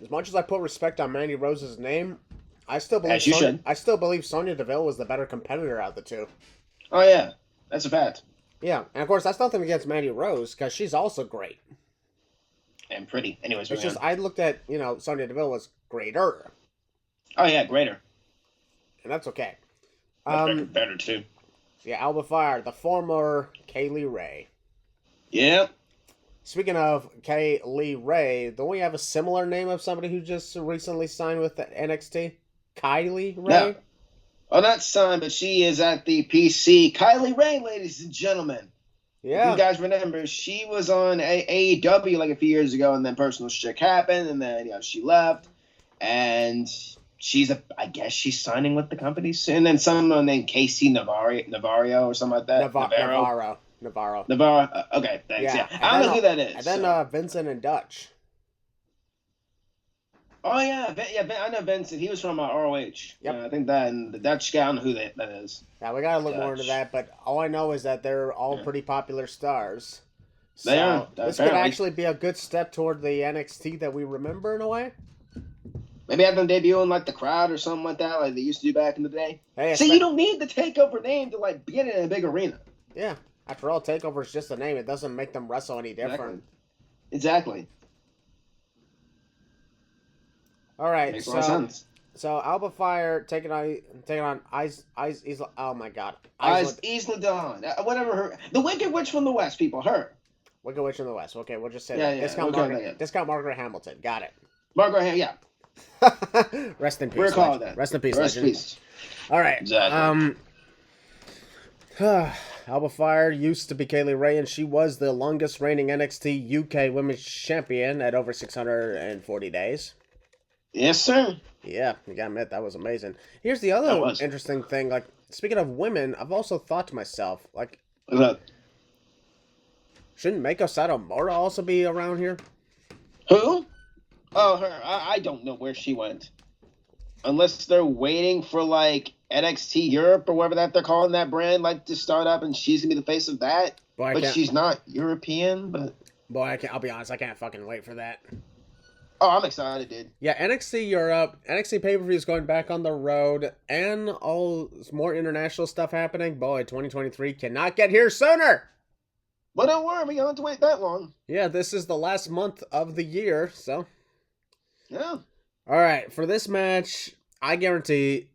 put respect on Mandy Rose's name, I still believe Sonya Deville was the better competitor out of the two. Oh yeah, that's a fact. Yeah, and of course that's nothing against Mandy Rose because she's also great and pretty. Anyways, it's just I looked at Sonya Deville was greater. Oh yeah, greater, and that's okay. Better too. Yeah, Alba Fyre, the former Kaylee Ray. Yeah. Speaking of Kaylee Ray, don't we have a similar name of somebody who just recently signed with the NXT? Kylie Ray? No. Oh, not signed, but she is at the PC. Kylie Ray, ladies and gentlemen. Yeah. If you guys remember, she was on AEW like a few years ago, and then personal shit happened, and then she left, and I guess she's signing with the company soon. And then someone named Casey Navarro or something like that. Navarro. Okay, thanks. Yeah. I don't know who that is. And then Vincent and Dutch. Oh yeah, I know Vincent. He was from ROH. Yep. I think that, and the Dutch guy. I don't know who that is. Yeah, we gotta look more into that. But all I know is that they're all pretty popular stars. So they are. This could actually be a good step toward the NXT that we remember in a way. Maybe have them debut in like the crowd or something like that, like they used to do back in the day. Hey, you don't need the takeover name to like be in a big arena. Yeah. After all, takeover is just a name. It doesn't make them wrestle any different. Exactly. All right. Makes a lot of sense. So Alba Fyre taking on Isla. Oh my God. Isla Dawn. Whatever the Wicked Witch from the West, people. Her. Wicked Witch from the West. Okay, we'll just say that. Yeah. Discount Margaret Hamilton. Got it. Yeah. Rest in peace. We're calling that. Rest in peace. Rest in peace. All right. Exactly. Alba Fyre used to be Kaylee Ray, and she was the longest reigning NXT UK Women's Champion at over 640 days. Yes, sir. Yeah, you gotta admit, that was amazing. Here's the other interesting thing. Like, speaking of women, I've also thought to myself, like, what's that? Shouldn't Meiko Satomura also be around here? Who? Oh, her. I don't know where she went. Unless they're waiting for, like, NXT Europe or whatever that they're calling that brand, like, to start up, and she's gonna be the face of that. But she's not European, but... Boy, I'll be honest, I can't fucking wait for that. Oh, I'm excited, dude. Yeah, NXT Europe, NXT PPV is going back on the road, and all more international stuff happening. Boy, 2023 cannot get here sooner! But don't worry, we don't have to wait that long. Yeah, this is the last month of the year, so... Yeah. Alright, for this match, I guarantee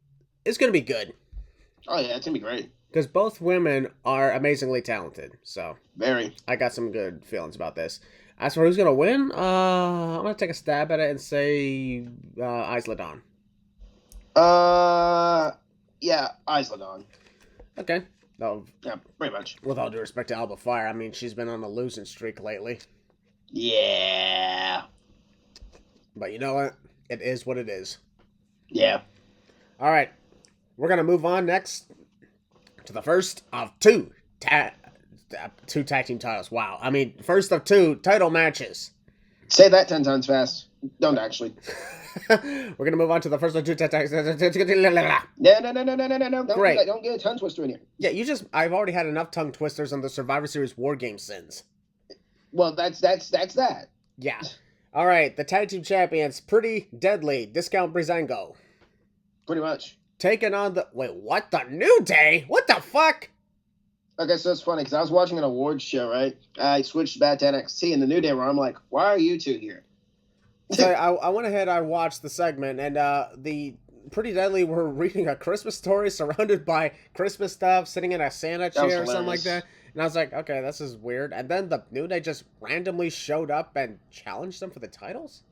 it's going to be good. Oh, yeah, it's going to be great. Because both women are amazingly talented, so... Very. I got some good feelings about this. As for who's going to win, I'm going to take a stab at it and say Isla Dawn. Yeah, Isla Dawn. Okay. No, yeah, pretty much. With all due respect to Alba Fyre, I mean, she's been on a losing streak lately. Yeah. But you know what? It is what it is. Yeah. All right. We're going to move on next to the first of two tag team titles. Wow. I mean, first of two title matches. Say that 10 times fast. Don't actually. We're going to move on to the first of two tag teams. No. Great. Don't get a tongue twister in here. Yeah, I've already had enough tongue twisters on the Survivor Series War Game sins. Well, that's that. Yeah. All right. The tag team champions, Pretty Deadly, Discount Breezango. Pretty much. Taking on the... Wait, what? The New Day? What the fuck? Okay, so it's funny, because I was watching an awards show, right? I switched back to NXT in the New Day, where I'm like, why are you two here? So I went ahead, I watched the segment, and the Pretty Deadly were reading a Christmas story surrounded by Christmas stuff, sitting in a Santa chair or something like that. And I was like, okay, this is weird. And then the New Day just randomly showed up and challenged them for the titles?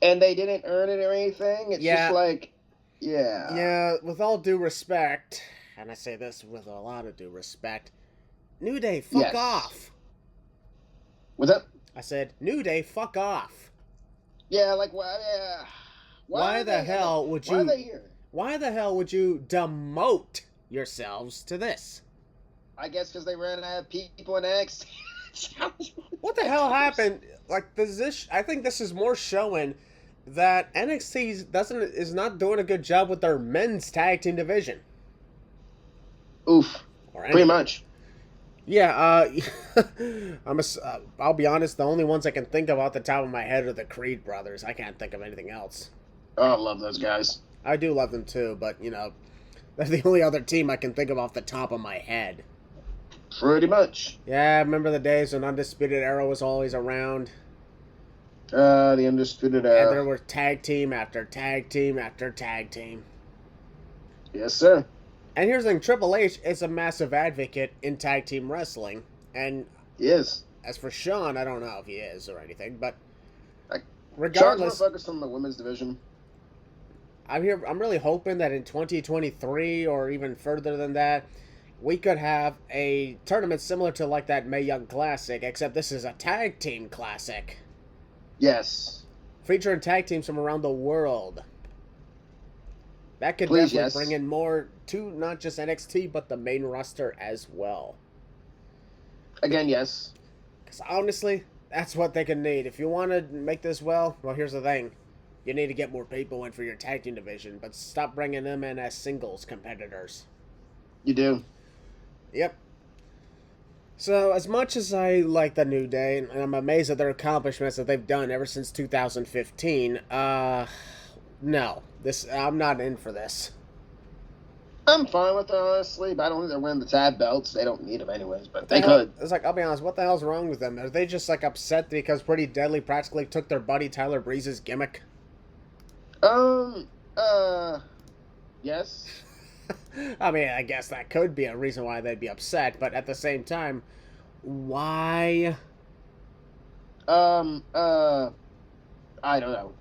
And they didn't earn it or anything? It's just like, yeah. Yeah, with all due respect... And I say this with a lot of due respect. New Day, fuck off. What's that? I said, New Day, fuck off. Yeah, like, why the hell would you... Why are they here? Why the hell would you demote yourselves to this? I guess because they ran out of people in NXT. What the hell happened? Like, I think this is more showing that NXT is not doing a good job with their men's tag team division. Oof. Or Pretty much. Yeah, I'll be honest, the only ones I can think of off the top of my head are the Creed brothers. I can't think of anything else. Oh, I love those guys. I do love them too, but, they're the only other team I can think of off the top of my head. Pretty much. Yeah, I remember the days when Undisputed Era was always around. The Undisputed Era. And there were tag team after tag team after tag team. Yes, sir. And here's the thing, Triple H is a massive advocate in tag team wrestling. And he is. As for Shawn, I don't know if he is or anything, but regardless, Shawn's more focused on the women's division. I'm really hoping that in 2023 or even further than that, we could have a tournament similar to like that Mae Young Classic, except this is a tag team classic. Yes. Featuring tag teams from around the world. That could definitely bring in more to not just NXT, but the main roster as well. Again, yes. Because honestly, that's what they can need. If you want to make this well, here's the thing. You need to get more people in for your tag team division, but stop bringing them in as singles competitors. You do. Yep. So, as much as I like the New Day, and I'm amazed at their accomplishments that they've done ever since 2015, no. I'm not in for this. I'm fine with it, honestly, but I don't think they're winning the tag belts. They don't need them anyways, but they could. It's like, I'll be honest, what the hell's wrong with them? Are they just, like, upset because Pretty Deadly practically took their buddy Tyler Breeze's gimmick? Yes. I mean, I guess that could be a reason why they'd be upset, but at the same time, why? I don't know.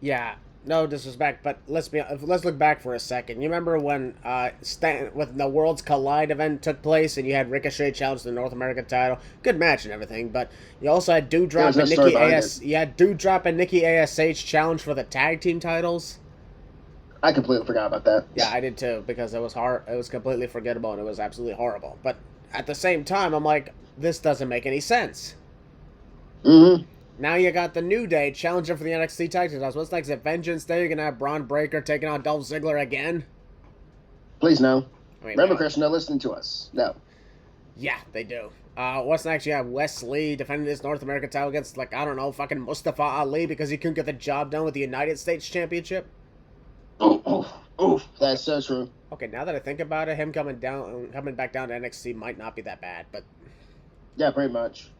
Yeah, no disrespect, but let's look back for a second. You remember when when the Worlds Collide event took place, and you had Ricochet challenge the North American title? Good match and everything, but you also had Doudrop and Nikki AS. You had Doudrop and Nikki ASH challenge for the tag team titles. I completely forgot about that. Yeah, I did too, because it was hard. It was completely forgettable, and it was absolutely horrible. But at the same time, I'm like, this doesn't make any sense. Mm-hmm. Now you got the New Day challenging for the NXT title titles. What's next? At Vengeance Day, you're gonna have Braun Breaker taking on Dolph Ziggler again? Please no. Remember, Christian, they're listening to us. No. Yeah, they do. What's next? You have Wes Lee defending his North American title against, like, I don't know, fucking Mustafa Ali because he couldn't get the job done with the United States Championship. Oh, that's so true. Okay, now that I think about it, him coming back down to NXT might not be that bad, but yeah, pretty much.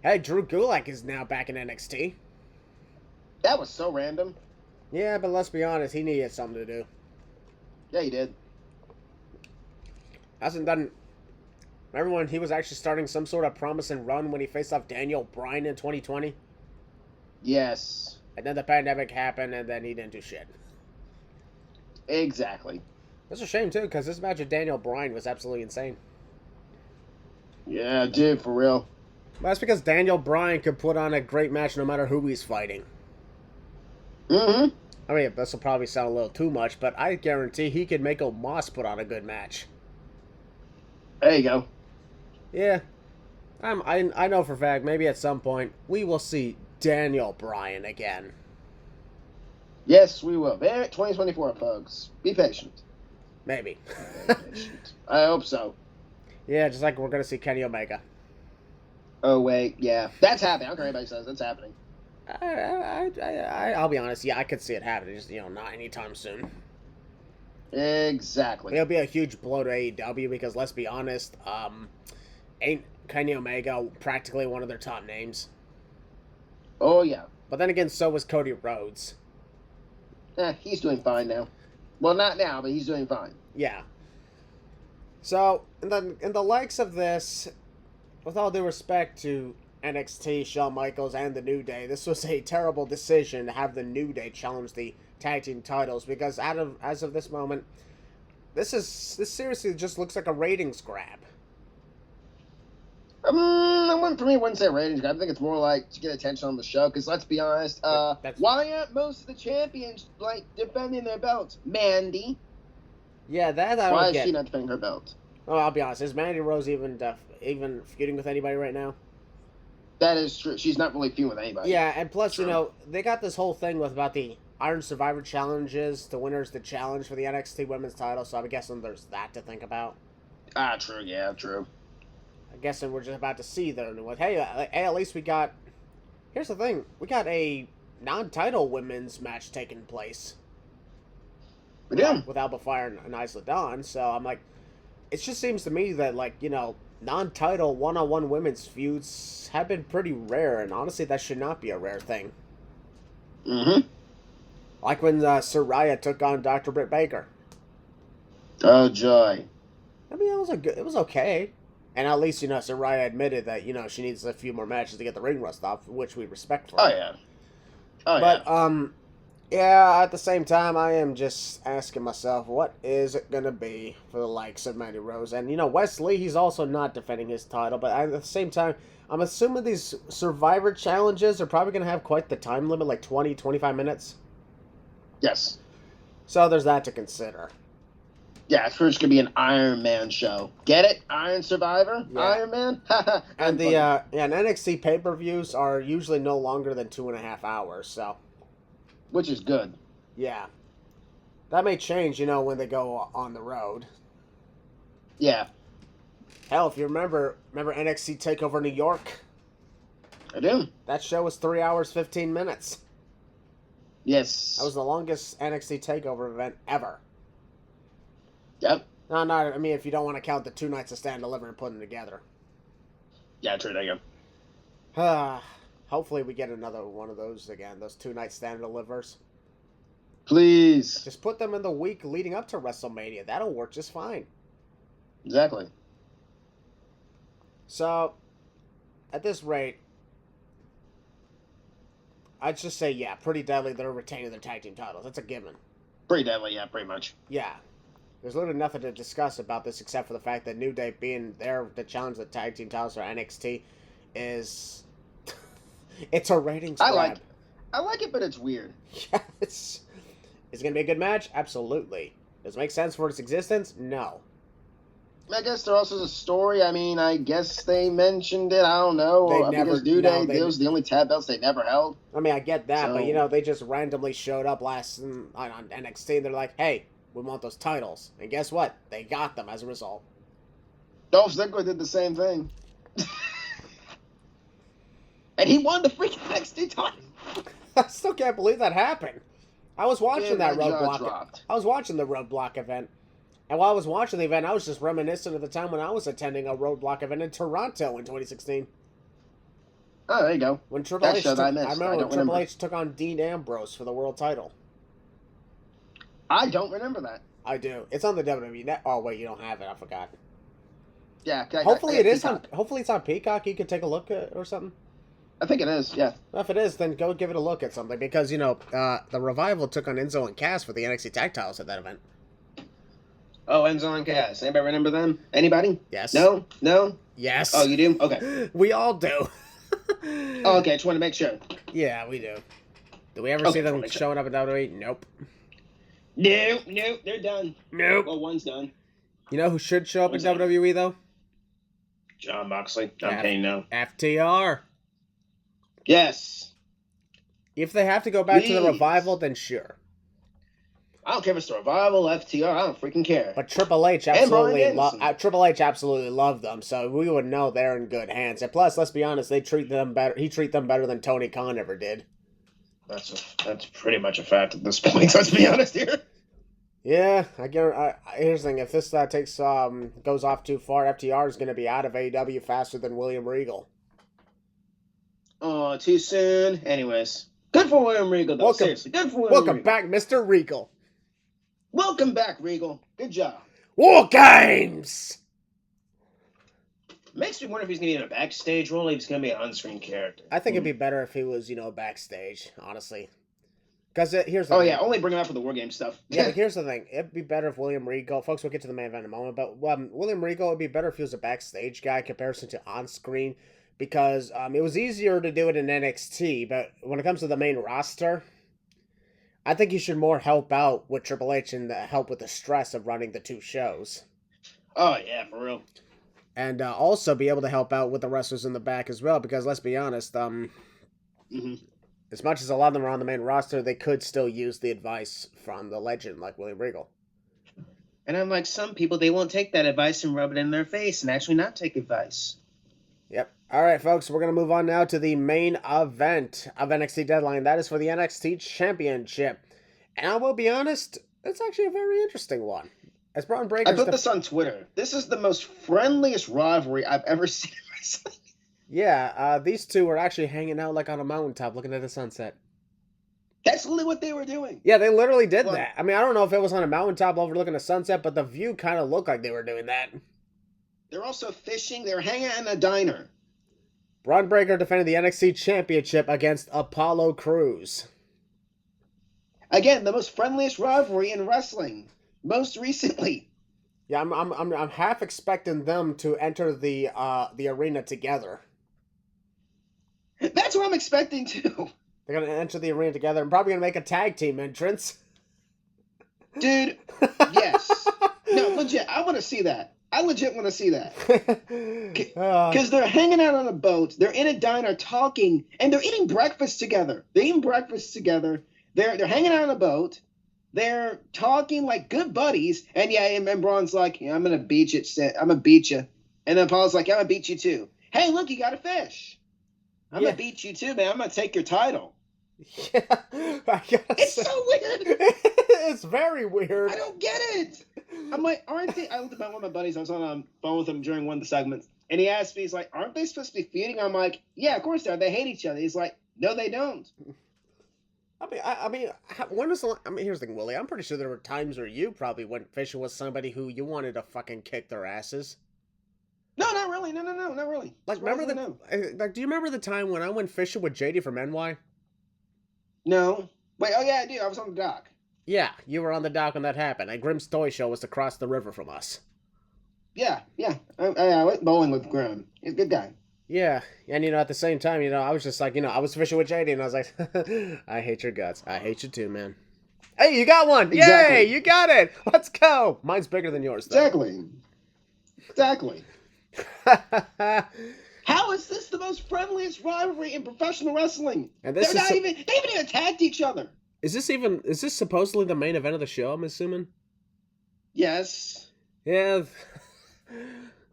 Hey, Drew Gulak is now back in NXT. That was so random. Yeah, but let's be honest, he needed something to do. Yeah, he did. Hasn't done. Remember when he was actually starting some sort of promising run when he faced off Daniel Bryan in 2020? Yes. And then the pandemic happened, and then he didn't do shit. Exactly. It's a shame, too, because this match with Daniel Bryan was absolutely insane. Yeah, dude, for real. Well, that's because Daniel Bryan could put on a great match no matter who he's fighting. Mm-hmm. I mean, this will probably sound a little too much, but I guarantee he could make Omos put on a good match. There you go. Yeah. I know for a fact, maybe at some point, we will see Daniel Bryan again. Yes, we will. 2024, folks. Be patient. Maybe. Be patient. I hope so. Yeah, just like we're going to see Kenny Omega. Oh, wait. Yeah. That's happening. I don't care what anybody says. That's happening. I'll be honest. Yeah, I could see it happening. Just, not anytime soon. Exactly. It'll be a huge blow to AEW because, let's be honest, ain't Kenny Omega practically one of their top names? Oh, yeah. But then again, so was Cody Rhodes. He's doing fine now. Well, not now, but he's doing fine. Yeah. So, in the likes of this, with all due respect to NXT, Shawn Michaels, and the New Day, this was a terrible decision to have the New Day challenge the tag team titles because as of this moment, this seriously just looks like a ratings grab. For me, I wouldn't say ratings grab. I think it's more like to get attention on the show. Because let's be honest, why aren't most of the champions defending their belts? Mandy. Yeah, that I don't Why get. is she not defending her belt? Oh, I'll be honest. Is Mandy Rose even feuding with anybody right now? That is true. She's not really feuding with anybody. Yeah, and plus, they got this whole thing about the Iron Survivor challenges, the winners the challenge for the NXT Women's title. So I'm guessing there's that to think about. True. Yeah, true. I guess we're just about to see their new one. Hey, at least we got. Here's the thing: we got a non-title women's match taking place. With Alba, Fyre, and Isla Dawn. So I'm like, it just seems to me that non-title one-on-one women's feuds have been pretty rare, and honestly, that should not be a rare thing. Mm-hmm. Like when Saraya took on Dr. Britt Baker. Oh joy! I mean, it was okay, and at least Saraya admitted that she needs a few more matches to get the ring rust off, which we respect for. Oh yeah. Yeah, at the same time, I am just asking myself, what is it going to be for the likes of Mandy Rose? And, Wesley, he's also not defending his title, but at the same time, I'm assuming these Survivor challenges are probably going to have quite the time limit, like 20, 25 minutes. Yes. So there's that to consider. Yeah, it's first going to be an Iron Man show. Get it? Iron Survivor? Yeah. Iron Man? And and NXT pay-per-views are usually no longer than 2.5 hours, so... Which is good. Yeah. That may change, when they go on the road. Yeah. Hell, if you remember NXT TakeOver New York? I do. That show was 3 hours, 15 minutes. Yes. That was the longest NXT TakeOver event ever. Yep. No, I mean, if you don't want to count the 2 nights of Stand and Deliver and putting them together. Yeah, true, there you go. Hopefully we get another one of those again, those 2-night Stand and Delivers. Please. Just put them in the week leading up to WrestleMania. That'll work just fine. Exactly. So, at this rate, I'd just say, yeah, Pretty Deadly, they're retaining their tag team titles. That's a given. Pretty Deadly, yeah, pretty much. Yeah. There's literally nothing to discuss about this except for the fact that New Day being there to challenge the tag team titles for NXT is... It's a ratings grab. I like it, but it's weird. Yeah, is it going to be a good match? Absolutely. Does it make sense for its existence? No. I guess there also is a story. I mean, I guess they mentioned it. I don't know. Because those are the only tab belts they never held. I mean, I get that, but, they just randomly showed up on NXT, and they're like, hey, we want those titles. And guess what? They got them as a result. Dolph Ziggler did the same thing. And he won the freaking NXT title. I still can't believe that happened. I was watching that Roadblock. I was watching the Roadblock event. And while I was watching the event, I was just reminiscent of the time when I was attending a Roadblock event in Toronto in 2016. Oh, there you go. When Triple H Triple H took on Dean Ambrose for the world title. I don't remember that. I do. It's on the WWE Net. Oh wait, you don't have it. I forgot. Yeah. Hopefully it is on. Hopefully it's on Peacock. You could take a look at or something. I think it is, yeah. Well, if it is, then go give it a look at something. Because, the Revival took on Enzo and Cass for the NXT Tag Titles at that event. Oh, Enzo and Cass. Anybody remember them? Anybody? Yes. No? No? Yes. Oh, you do? Okay. We all do. Oh, okay. Just want to make sure. Yeah, we do. Do we ever see them showing up in WWE? Nope. No, they're done. Nope. Well, one's done. You know who should show up in WWE, though? John Moxley. I'm paying no. FTR. Yes. If they have to go back to the Revival, then sure. I don't care if it's the Revival, FTR. I don't freaking care. But Triple H absolutely loved them, so we would know they're in good hands. And plus, let's be honest, they treat them better. He treat them better than Tony Khan ever did. That's pretty much a fact at this point. Let's be honest here. Yeah, here's the thing: if this goes off too far, FTR is going to be out of AEW faster than William Regal. Oh, too soon. Anyways, good for William Regal, though. Seriously, good for William Regal. Welcome back, Mr. Regal. Welcome back, Regal. Good job. War Games! Makes me wonder if he's going to be in a backstage role or if he's going to be an on-screen character. I think it'd be better if he was, backstage, honestly. Because here's the thing. Yeah, only bring him out for the War Game stuff. Yeah, but here's the thing. It'd be better if William Regal... Folks, we'll get to the main event in a moment, but William Regal would be better if he was a backstage guy in comparison to on-screen, because it was easier to do it in NXT, but when it comes to the main roster, I think he should more help out with Triple H and help with the stress of running the two shows. Oh, yeah, for real. And also be able to help out with the wrestlers in the back as well, because let's be honest, as much as a lot of them are on the main roster, they could still use the advice from the legend like William Regal. And I'm like, some people, they won't take that advice and rub it in their face and actually not take advice. Yep. All right, folks, we're going to move on now to the main event of NXT Deadline. That is for the NXT Championship. And I will be honest, it's actually a very interesting one. As Braun Breaker, I put this on Twitter. This is the most friendliest rivalry I've ever seen in wrestling. Yeah, these two were actually hanging out like on a mountaintop looking at the sunset. That's literally what they were doing. Yeah, they literally did that. I mean, I don't know if it was on a mountaintop overlooking the sunset, but the view kind of looked like they were doing that. They're also fishing. They're hanging out in a diner. Braun Breaker defended the NXT Championship against Apollo Crews. Again, the most friendliest rivalry in wrestling. Most recently. Yeah, I'm half expecting them to enter the arena together. That's what I'm expecting too. They're gonna enter the arena together and probably gonna make a tag team entrance. Dude, yes. No, legit, I want to see that. I legit want to see that. Because they're hanging out on a boat, they're in a diner talking, and they're eating breakfast together. They're eating breakfast together. They're hanging out on a boat. They're talking like good buddies. And yeah, and Braun's like, yeah, I'm going to beat you. I'm going to beat you. And then Paul's like, yeah, I'm going to beat you too. Hey, look, you got a fish. I'm going to beat you too, man. I'm going to take your title. Yeah, it's so weird. It's very weird. I don't get it. I'm like, aren't they? I looked at one of my buddies. I was on the phone with him during one of the segments, and he asked me, he's like, aren't they supposed to be feuding? I'm like, yeah, of course they are. They hate each other. He's like, no, they don't. I mean, when was the? I mean, here's the thing, Willie. I'm pretty sure there were times where you probably went fishing with somebody who you wanted to fucking kick their asses. No, not really. No, not really. Like, remember like, do you remember the time when I went fishing with JD from NY? No. Wait, oh yeah, I do. I was on the dock. Yeah, you were on the dock when that happened. And Grimm's Toy Show was across the river from us. Yeah. I went bowling with Grimm. He's a good guy. Yeah, and at the same time, I was just like, I was fishing with JD, and I was like, I hate your guts. I hate you too, man. Hey, you got one! Exactly. Yay, you got it! Let's go! Mine's bigger than yours, though. Exactly. How is this the most friendliest rivalry in professional wrestling? And they haven't even attacked each other. Is this supposedly the main event of the show, I'm assuming? Yes. Yeah.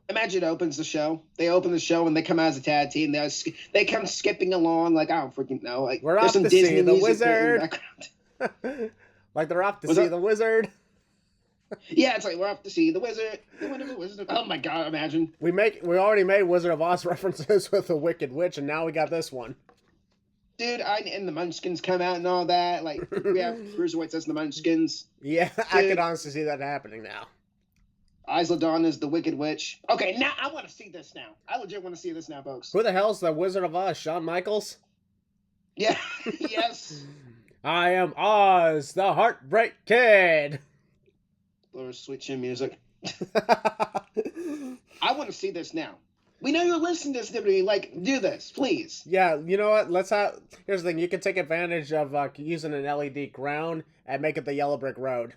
Imagine it opens the show. They open the show and they come out as a tag team. They come skipping along like, I don't freaking know. Like, we're off to see the Wizard. Like they're off to see the Wizard. Yeah, it's like we're off to see the Wizard. The Wizard. Oh my God! Imagine we already made Wizard of Oz references with the Wicked Witch, and now we got this one. Dude, and the Munchkins come out and all that. Like we have Cruiserweights as the Munchkins. Yeah, dude, I could honestly see that happening now. Isla Dawn is the Wicked Witch. Okay, now I want to see this now. I legit want to see this now, folks. Who the hell's the Wizard of Oz? Shawn Michaels? Yeah. Yes. I am Oz, the Heartbreak Kid. Or sweet chin music. I want to see this now. We know you're listening to this, WWE. Like, do this, please. Yeah, you know what? Here's the thing. You can take advantage of using an LED crown and make it the Yellow Brick Road.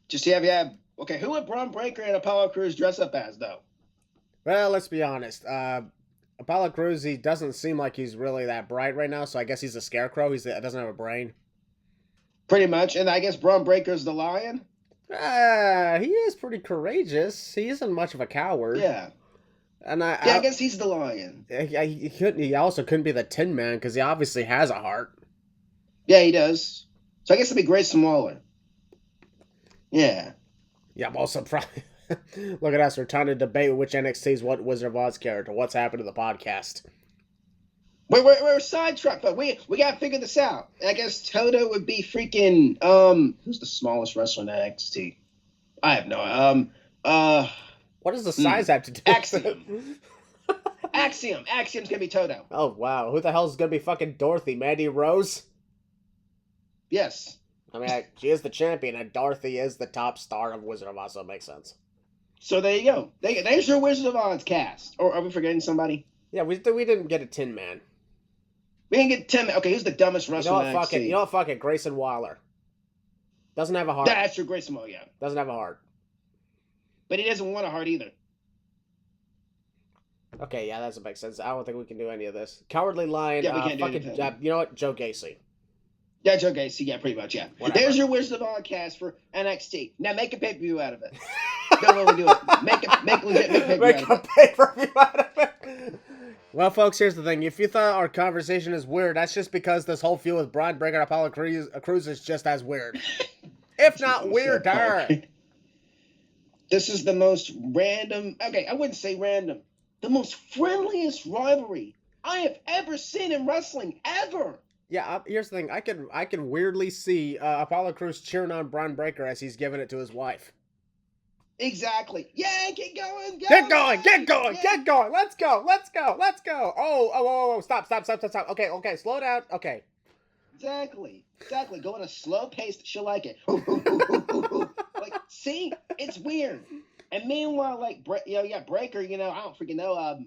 Just yeah. Okay, who would Braun Breaker and Apollo Crews dress up as, though? Well, let's be honest. Apollo Crews, he doesn't seem like he's really that bright right now, so I guess he's a scarecrow. He doesn't have a brain. Pretty much, and I guess Braun Breaker's the lion? He is pretty courageous. He isn't much of a coward. Yeah. And I guess he's the lion. He also couldn't be the Tin Man, because he obviously has a heart. Yeah, he does. So I guess it'd be Grayson Waller. Yeah. Yeah, I'm also probably... Look at us, we're trying to debate which NXT's what Wizard of Oz character. What's happened to the podcast? We're sidetracked, but we gotta figure this out. I guess Toto would be freaking who's the smallest wrestler in NXT? I have no what does the size have to do? Axiom. Axiom's gonna be Toto. Oh wow, who the hell's gonna be fucking Dorothy? Mandy Rose? Yes. I mean, she is the champion, and Dorothy is the top star of Wizard of Oz, so it makes sense. So there you go. There's your Wizard of Oz cast. Or are we forgetting somebody? Yeah, we didn't get a Tin Man. We didn't get Tin Man. Okay, who's the dumbest wrestler in NXT? You know what? Fuck it. Grayson Waller. Doesn't have a heart. That's true, Grayson Waller, yeah. Doesn't have a heart. But he doesn't want a heart either. Okay, yeah, that doesn't make sense. I don't think we can do any of this. Cowardly Lion. Yeah, we can't do anything. You know what? Joe Gacy. That's okay. So yeah, pretty much, yeah. Whatever. There's your Wizard of Oz cast for NXT. Now make a pay-per-view out of it. Don't overdo it. Make pay-per-view Make a pay-per-view out of it. Well, folks, here's the thing. If you thought our conversation is weird, that's just because this whole feud with Braun Breaker and Apollo Crews is just as weird. If not weirder. This is the most random, okay, I wouldn't say random, the most friendliest rivalry I have ever seen in wrestling, ever. Yeah, here's the thing. I can weirdly see Apollo Crews cheering on Braun Breaker as he's giving it to his wife. Exactly. Yeah, get going. Get going. Let's go. Oh, stop. Okay, slow down. Okay. Exactly. Go at a slow pace. She'll like it. Like, see, it's weird. And meanwhile, like, Breaker, I don't freaking know.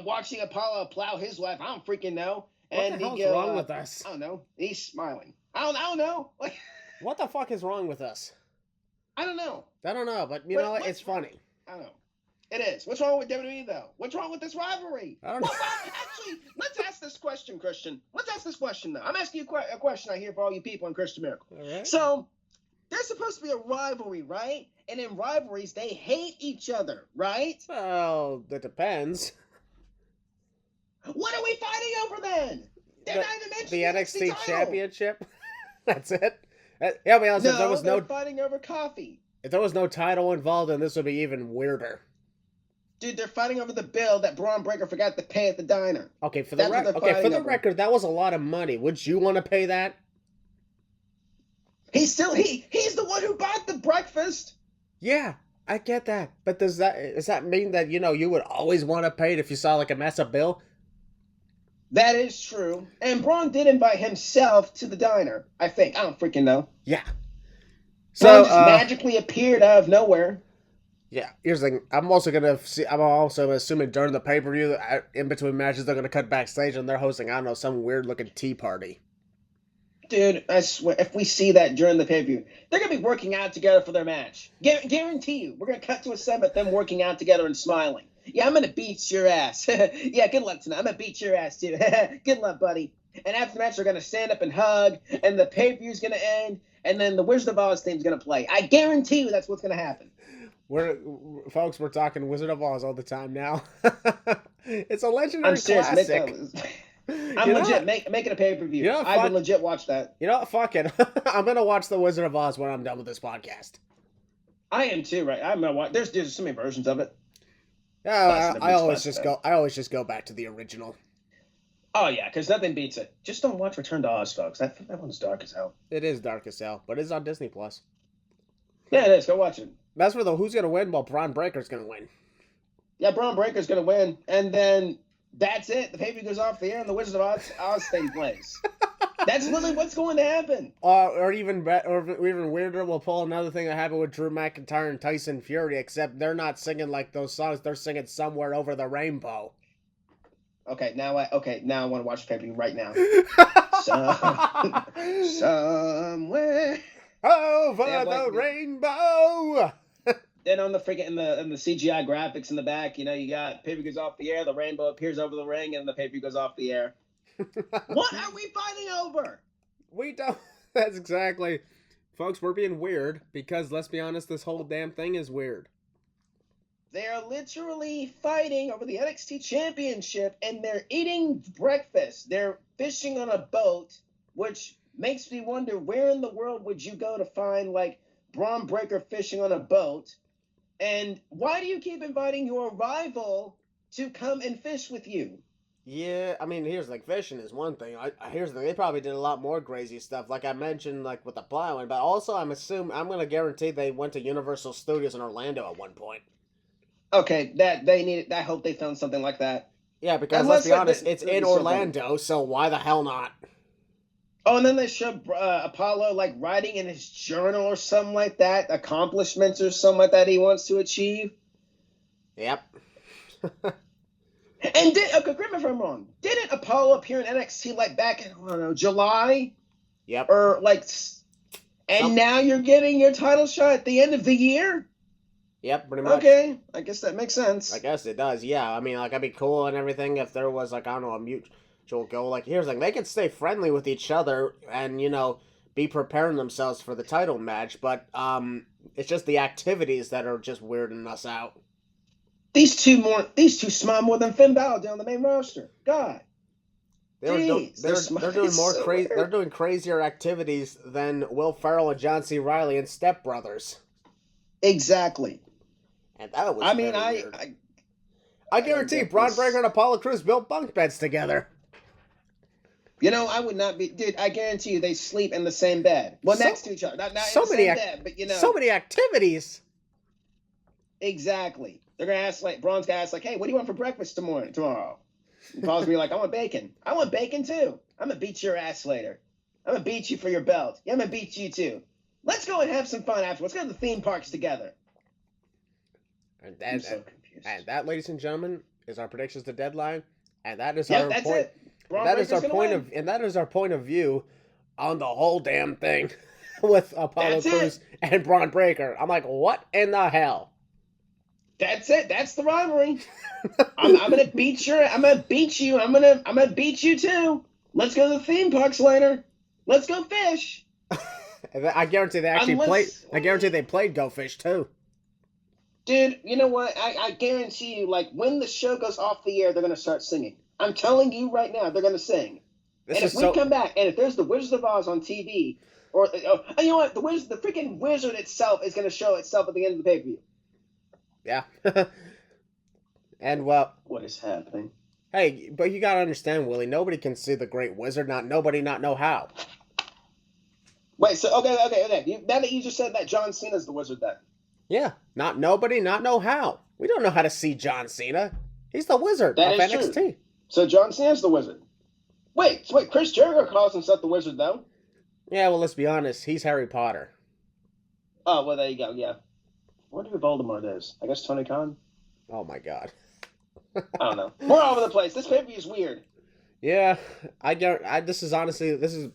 Watching Apollo plow his wife, I don't freaking know. What the hell's wrong with us? I don't know. He's smiling. I don't know. Like, what the fuck is wrong with us? I don't know. But it's funny. I don't know. It is. What's wrong with WWE, though? What's wrong with this rivalry? I don't know. Actually, let's ask this question, Christian. Let's ask this question, though. I'm asking you a question I hear for all you people in Christian Miracle. All right. So, there's supposed to be a rivalry, right? And in rivalries, they hate each other, right? Well, that depends. What are we fighting over then? They're not even mentioning the NXT title. Championship. That's it. Yeah, be honest, no, if there was they're fighting over coffee. If there was no title involved, then this would be even weirder. Dude, they're fighting over the bill that Braun Breaker forgot to pay at the diner. Okay, for the record, that was a lot of money. Would you want to pay that? He's the one who bought the breakfast. Yeah, I get that. But does that mean that, you would always want to pay it if you saw like a massive bill? That is true. And Braun did invite himself to the diner, I think. I don't freaking know. Yeah. So just magically appeared out of nowhere. Yeah. Here's the thing. I'm also assuming during the pay-per-view, in between matches, they're going to cut backstage and they're hosting, I don't know, some weird-looking tea party. Dude, I swear, if we see that during the pay-per-view, they're going to be working out together for their match. Guarantee you. We're going to cut to a segment, them working out together and smiling. Yeah, I'm going to beat your ass. Yeah, good luck tonight. I'm going to beat your ass, too. Good luck, buddy. And after the match, they're going to stand up and hug, and the pay-per-view's going to end, and then the Wizard of Oz theme's going to play. I guarantee you that's what's going to happen. Folks, we're talking Wizard of Oz all the time now. It's a legendary classic. I'm legit making a pay-per-view. I would legit watch that. You know what? Fuck it. I'm going to watch the Wizard of Oz when I'm done with this podcast. I am too, right? I'm going to watch. There's so many versions of it. Yeah, I always just go back to the original. Oh yeah, because nothing beats it. Just don't watch Return to Oz, folks. That one's dark as hell. It is dark as hell, but it's on Disney Plus. Yeah, it is. Go watch it. That's for who's gonna win. Well, Braun Breaker's gonna win. Yeah, Braun Breaker's gonna win, and then that's it. The pay-per-view goes off the air, and the Wizard of Oz thing plays. That's literally what's going to happen. Or even weirder, we'll pull another thing that happened with Drew McIntyre and Tyson Fury, except they're not singing like those songs. They're singing Somewhere Over the Rainbow. Okay, now I want to watch the pay-per-view right now. Somewhere over the rainbow. Then on the freaking in the CGI graphics in the back, you got pay-per-view goes off the air, the rainbow appears over the ring, and the pay-per-view goes off the air. What are we fighting over? We don't. That's exactly. Folks, we're being weird because, let's be honest, this whole damn thing is weird. They're literally fighting over the NXT Championship, and they're eating breakfast. They're fishing on a boat, which makes me wonder, where in the world would you go to find, like, Braun Breaker fishing on a boat? And why do you keep inviting your rival to come and fish with you? Yeah, I mean, fishing is one thing. Here's the thing, they probably did a lot more crazy stuff, like I mentioned, like with the plowing, but also I'm going to guarantee they went to Universal Studios in Orlando at one point. Okay, that they needed. I hope they found something like that. Yeah, because let's be honest, it's in Orlando, so why the hell not? Oh, and then they showed Apollo like writing in his journal or something like that, accomplishments or something like that he wants to achieve. Yep. And correct me if I'm wrong, didn't Apollo appear in NXT like back in, I don't know, July? Yep. Or like, and now you're getting your title shot at the end of the year? Yep, pretty much. Okay, I guess that makes sense. I guess it does, yeah. I mean, like, it'd be cool and everything if there was, like, I don't know, will go like, here's like, they can stay friendly with each other and, be preparing themselves for the title match, but it's just the activities that are just weirding us out. These two smile more than Finn Balor down the main roster. God. They're doing more so crazy. weird. They're doing crazier activities than Will Ferrell and John C. Reilly and Step Brothers. Exactly. And that was. Weird. I guarantee Braun Breaker and Apollo Crews built bunk beds together. I would not be, dude. I guarantee you, they sleep in the same bed. Well, next to each other, not in the same bed, but so many activities. Exactly. They're gonna ask Braun's gonna ask hey, what do you want for breakfast tomorrow? Paul's gonna be like, I want bacon. I want bacon too. I'm gonna beat your ass later. I'm gonna beat you for your belt. Yeah, I'm gonna beat you too. Let's go and have some fun after. Let's go to the theme parks together. I'm so confused. And that, ladies and gentlemen, is our predictions to Deadline, and that is our point. That is our point that is our point of view on the whole damn thing with Apollo Crews and Braun Breaker. I'm like, what in the hell? That's it. That's the rivalry. I'm gonna beat you. I'm gonna beat you too. Let's go to the theme parks later. Let's go fish. I guarantee they actually played. I guarantee they played Go Fish too. Dude, you know what? I guarantee you, when the show goes off the air, they're gonna start singing. I'm telling you right now, they're gonna sing. And if we come back, and if there's the Wizard of Oz on TV, or you know what, the freaking wizard itself is gonna show itself at the end of the pay-per-view. Yeah. And well, what is happening? Hey, but you gotta understand, Willie. Nobody can see the Great Wizard. Not know how. Wait. So okay. Now that you just said that, John Cena's the wizard, then. Yeah. Not know how. We don't know how to see John Cena. He's the wizard of NXT. True. So John Cena's the wizard. Wait. Chris Jericho calls himself the wizard, though. Yeah. Well, let's be honest. He's Harry Potter. Oh well, there you go. Yeah. I wonder who Voldemort is. I guess Tony Khan. Oh my God. I don't know. We're all over the place. This pay-per-view is weird. Yeah, this is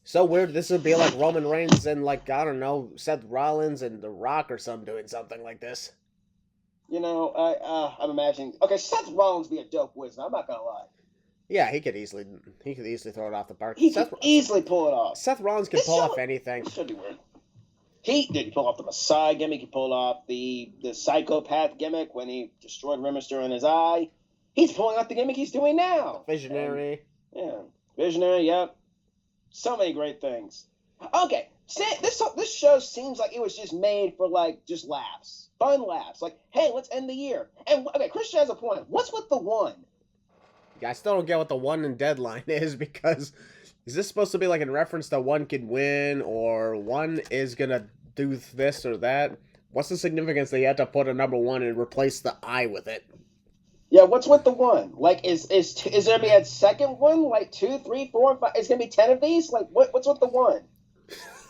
so weird. This would be like Roman Reigns and I don't know, Seth Rollins and The Rock or something doing something like this. I'm imagining. Okay, Seth Rollins be a dope wizard. I'm not gonna lie. Yeah, he could easily throw it off the park. He could easily pull it off. Seth Rollins can pull off anything. This should be weird. He pull off the Messiah gimmick. He pulled off the psychopath gimmick when he destroyed Rey Mysterio in his eye. He's pulling off the gimmick he's doing now. Visionary. Visionary, yep. So many great things. Okay, this show seems like it was just made for just laughs. Fun laughs. Hey, let's end the year. And okay, Christian has a point. What's with the one? Yeah, I still don't get what the one in Deadline is, because is this supposed to be in reference to one could win or one is gonna do this or that? What's the significance that you had to put a number one and replace the I with it? Yeah, what's with the one? Is there gonna be a second one? 2, 3, 4, 5? Is gonna be 10 of these? What's with the one?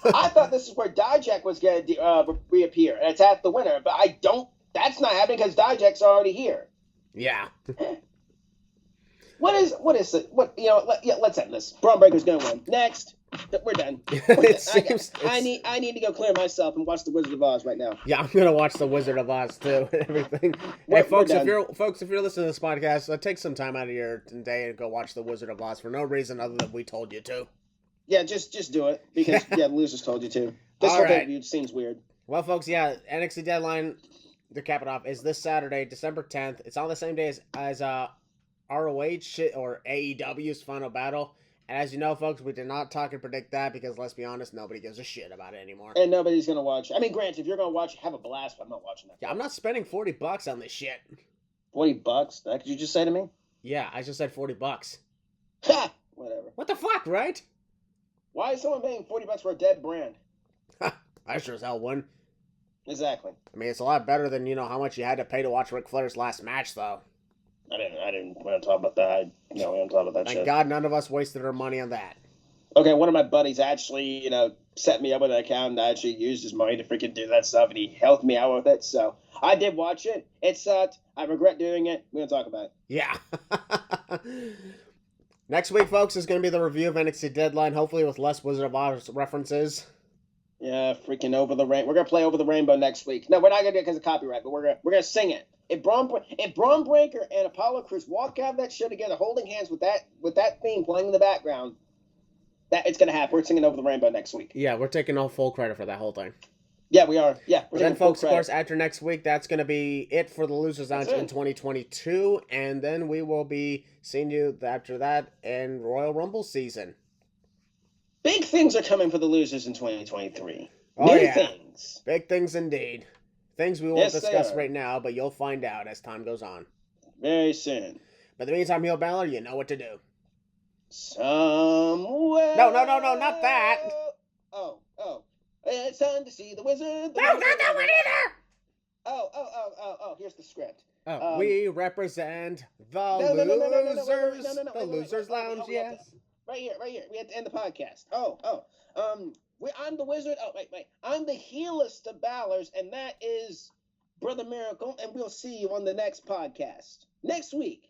I thought this is where Dijak was gonna reappear, and it's at the winner. But I don't. That's not happening because Dijak's already here. Yeah. What is it? Let's end this. Braun Breaker's gonna win. Next. We're done. I need to go clear myself and watch The Wizard of Oz right now. Yeah, I'm gonna watch The Wizard of Oz too and everything. Hey, folks, if you're listening to this podcast, take some time out of your day and go watch The Wizard of Oz for no reason other than we told you to. Yeah, just do it because the losers told you to. This whole interview seems weird. Well, folks, NXT Deadline, to cap it off, is this Saturday, December 10th. It's on the same day as ROH or AEW's Final Battle. And as you know, folks, we did not talk and predict that because, let's be honest, nobody gives a shit about it anymore. And nobody's going to watch. I mean, granted, if you're going to watch, have a blast, but I'm not watching that. Yeah, I'm not spending $40 on this shit. $40? That could you just say to me? Yeah, I just said $40. Ha! Whatever. What the fuck, right? Why is someone paying $40 for a dead brand? I sure as hell wouldn't. Exactly. I mean, it's a lot better than, how much you had to pay to watch Ric Flair's last match, though. I didn't want to talk about that. We don't talk about that shit. Thank God none of us wasted our money on that. Okay, one of my buddies actually, set me up with an account and I actually used his money to freaking do that stuff, and he helped me out with it. So I did watch it. It sucked. I regret doing it. We're going to talk about it. Yeah. Next week, folks, is going to be the review of NXT Deadline, hopefully with less Wizard of Oz references. Yeah, freaking Over the Rainbow. We're going to play Over the Rainbow next week. No, we're not going to do it because of copyright, but we're gonna sing it. If Braun Breaker and Apollo Crews walk out of that show together, holding hands with that theme playing in the background, that it's gonna happen. We're singing Over the Rainbow next week. Yeah, we're taking all full credit for that whole thing. Yeah, we are. Yeah, but then, folks, of course, after next week, that's going to be it for the Losers Lounge in 2022, and then we will be seeing you after that in Royal Rumble season. Big things are coming for the Losers in 2023. Oh, Big yeah. things. Big things indeed. Things we won't discuss right now, but you'll find out as time goes on. Very soon. But in the meantime, Heel Balor, you know what to do. Somewhere. No, not that. Oh. It's time to see the wizard. No, not that one either. Oh. Here's the script. We represent the Losers. The Losers Lounge, yes. Right here. We have to end the podcast. I'm the wizard. Oh, wait. I'm the heelest of Balors, and that is Brother Maracle, and we'll see you on the next podcast. Next week,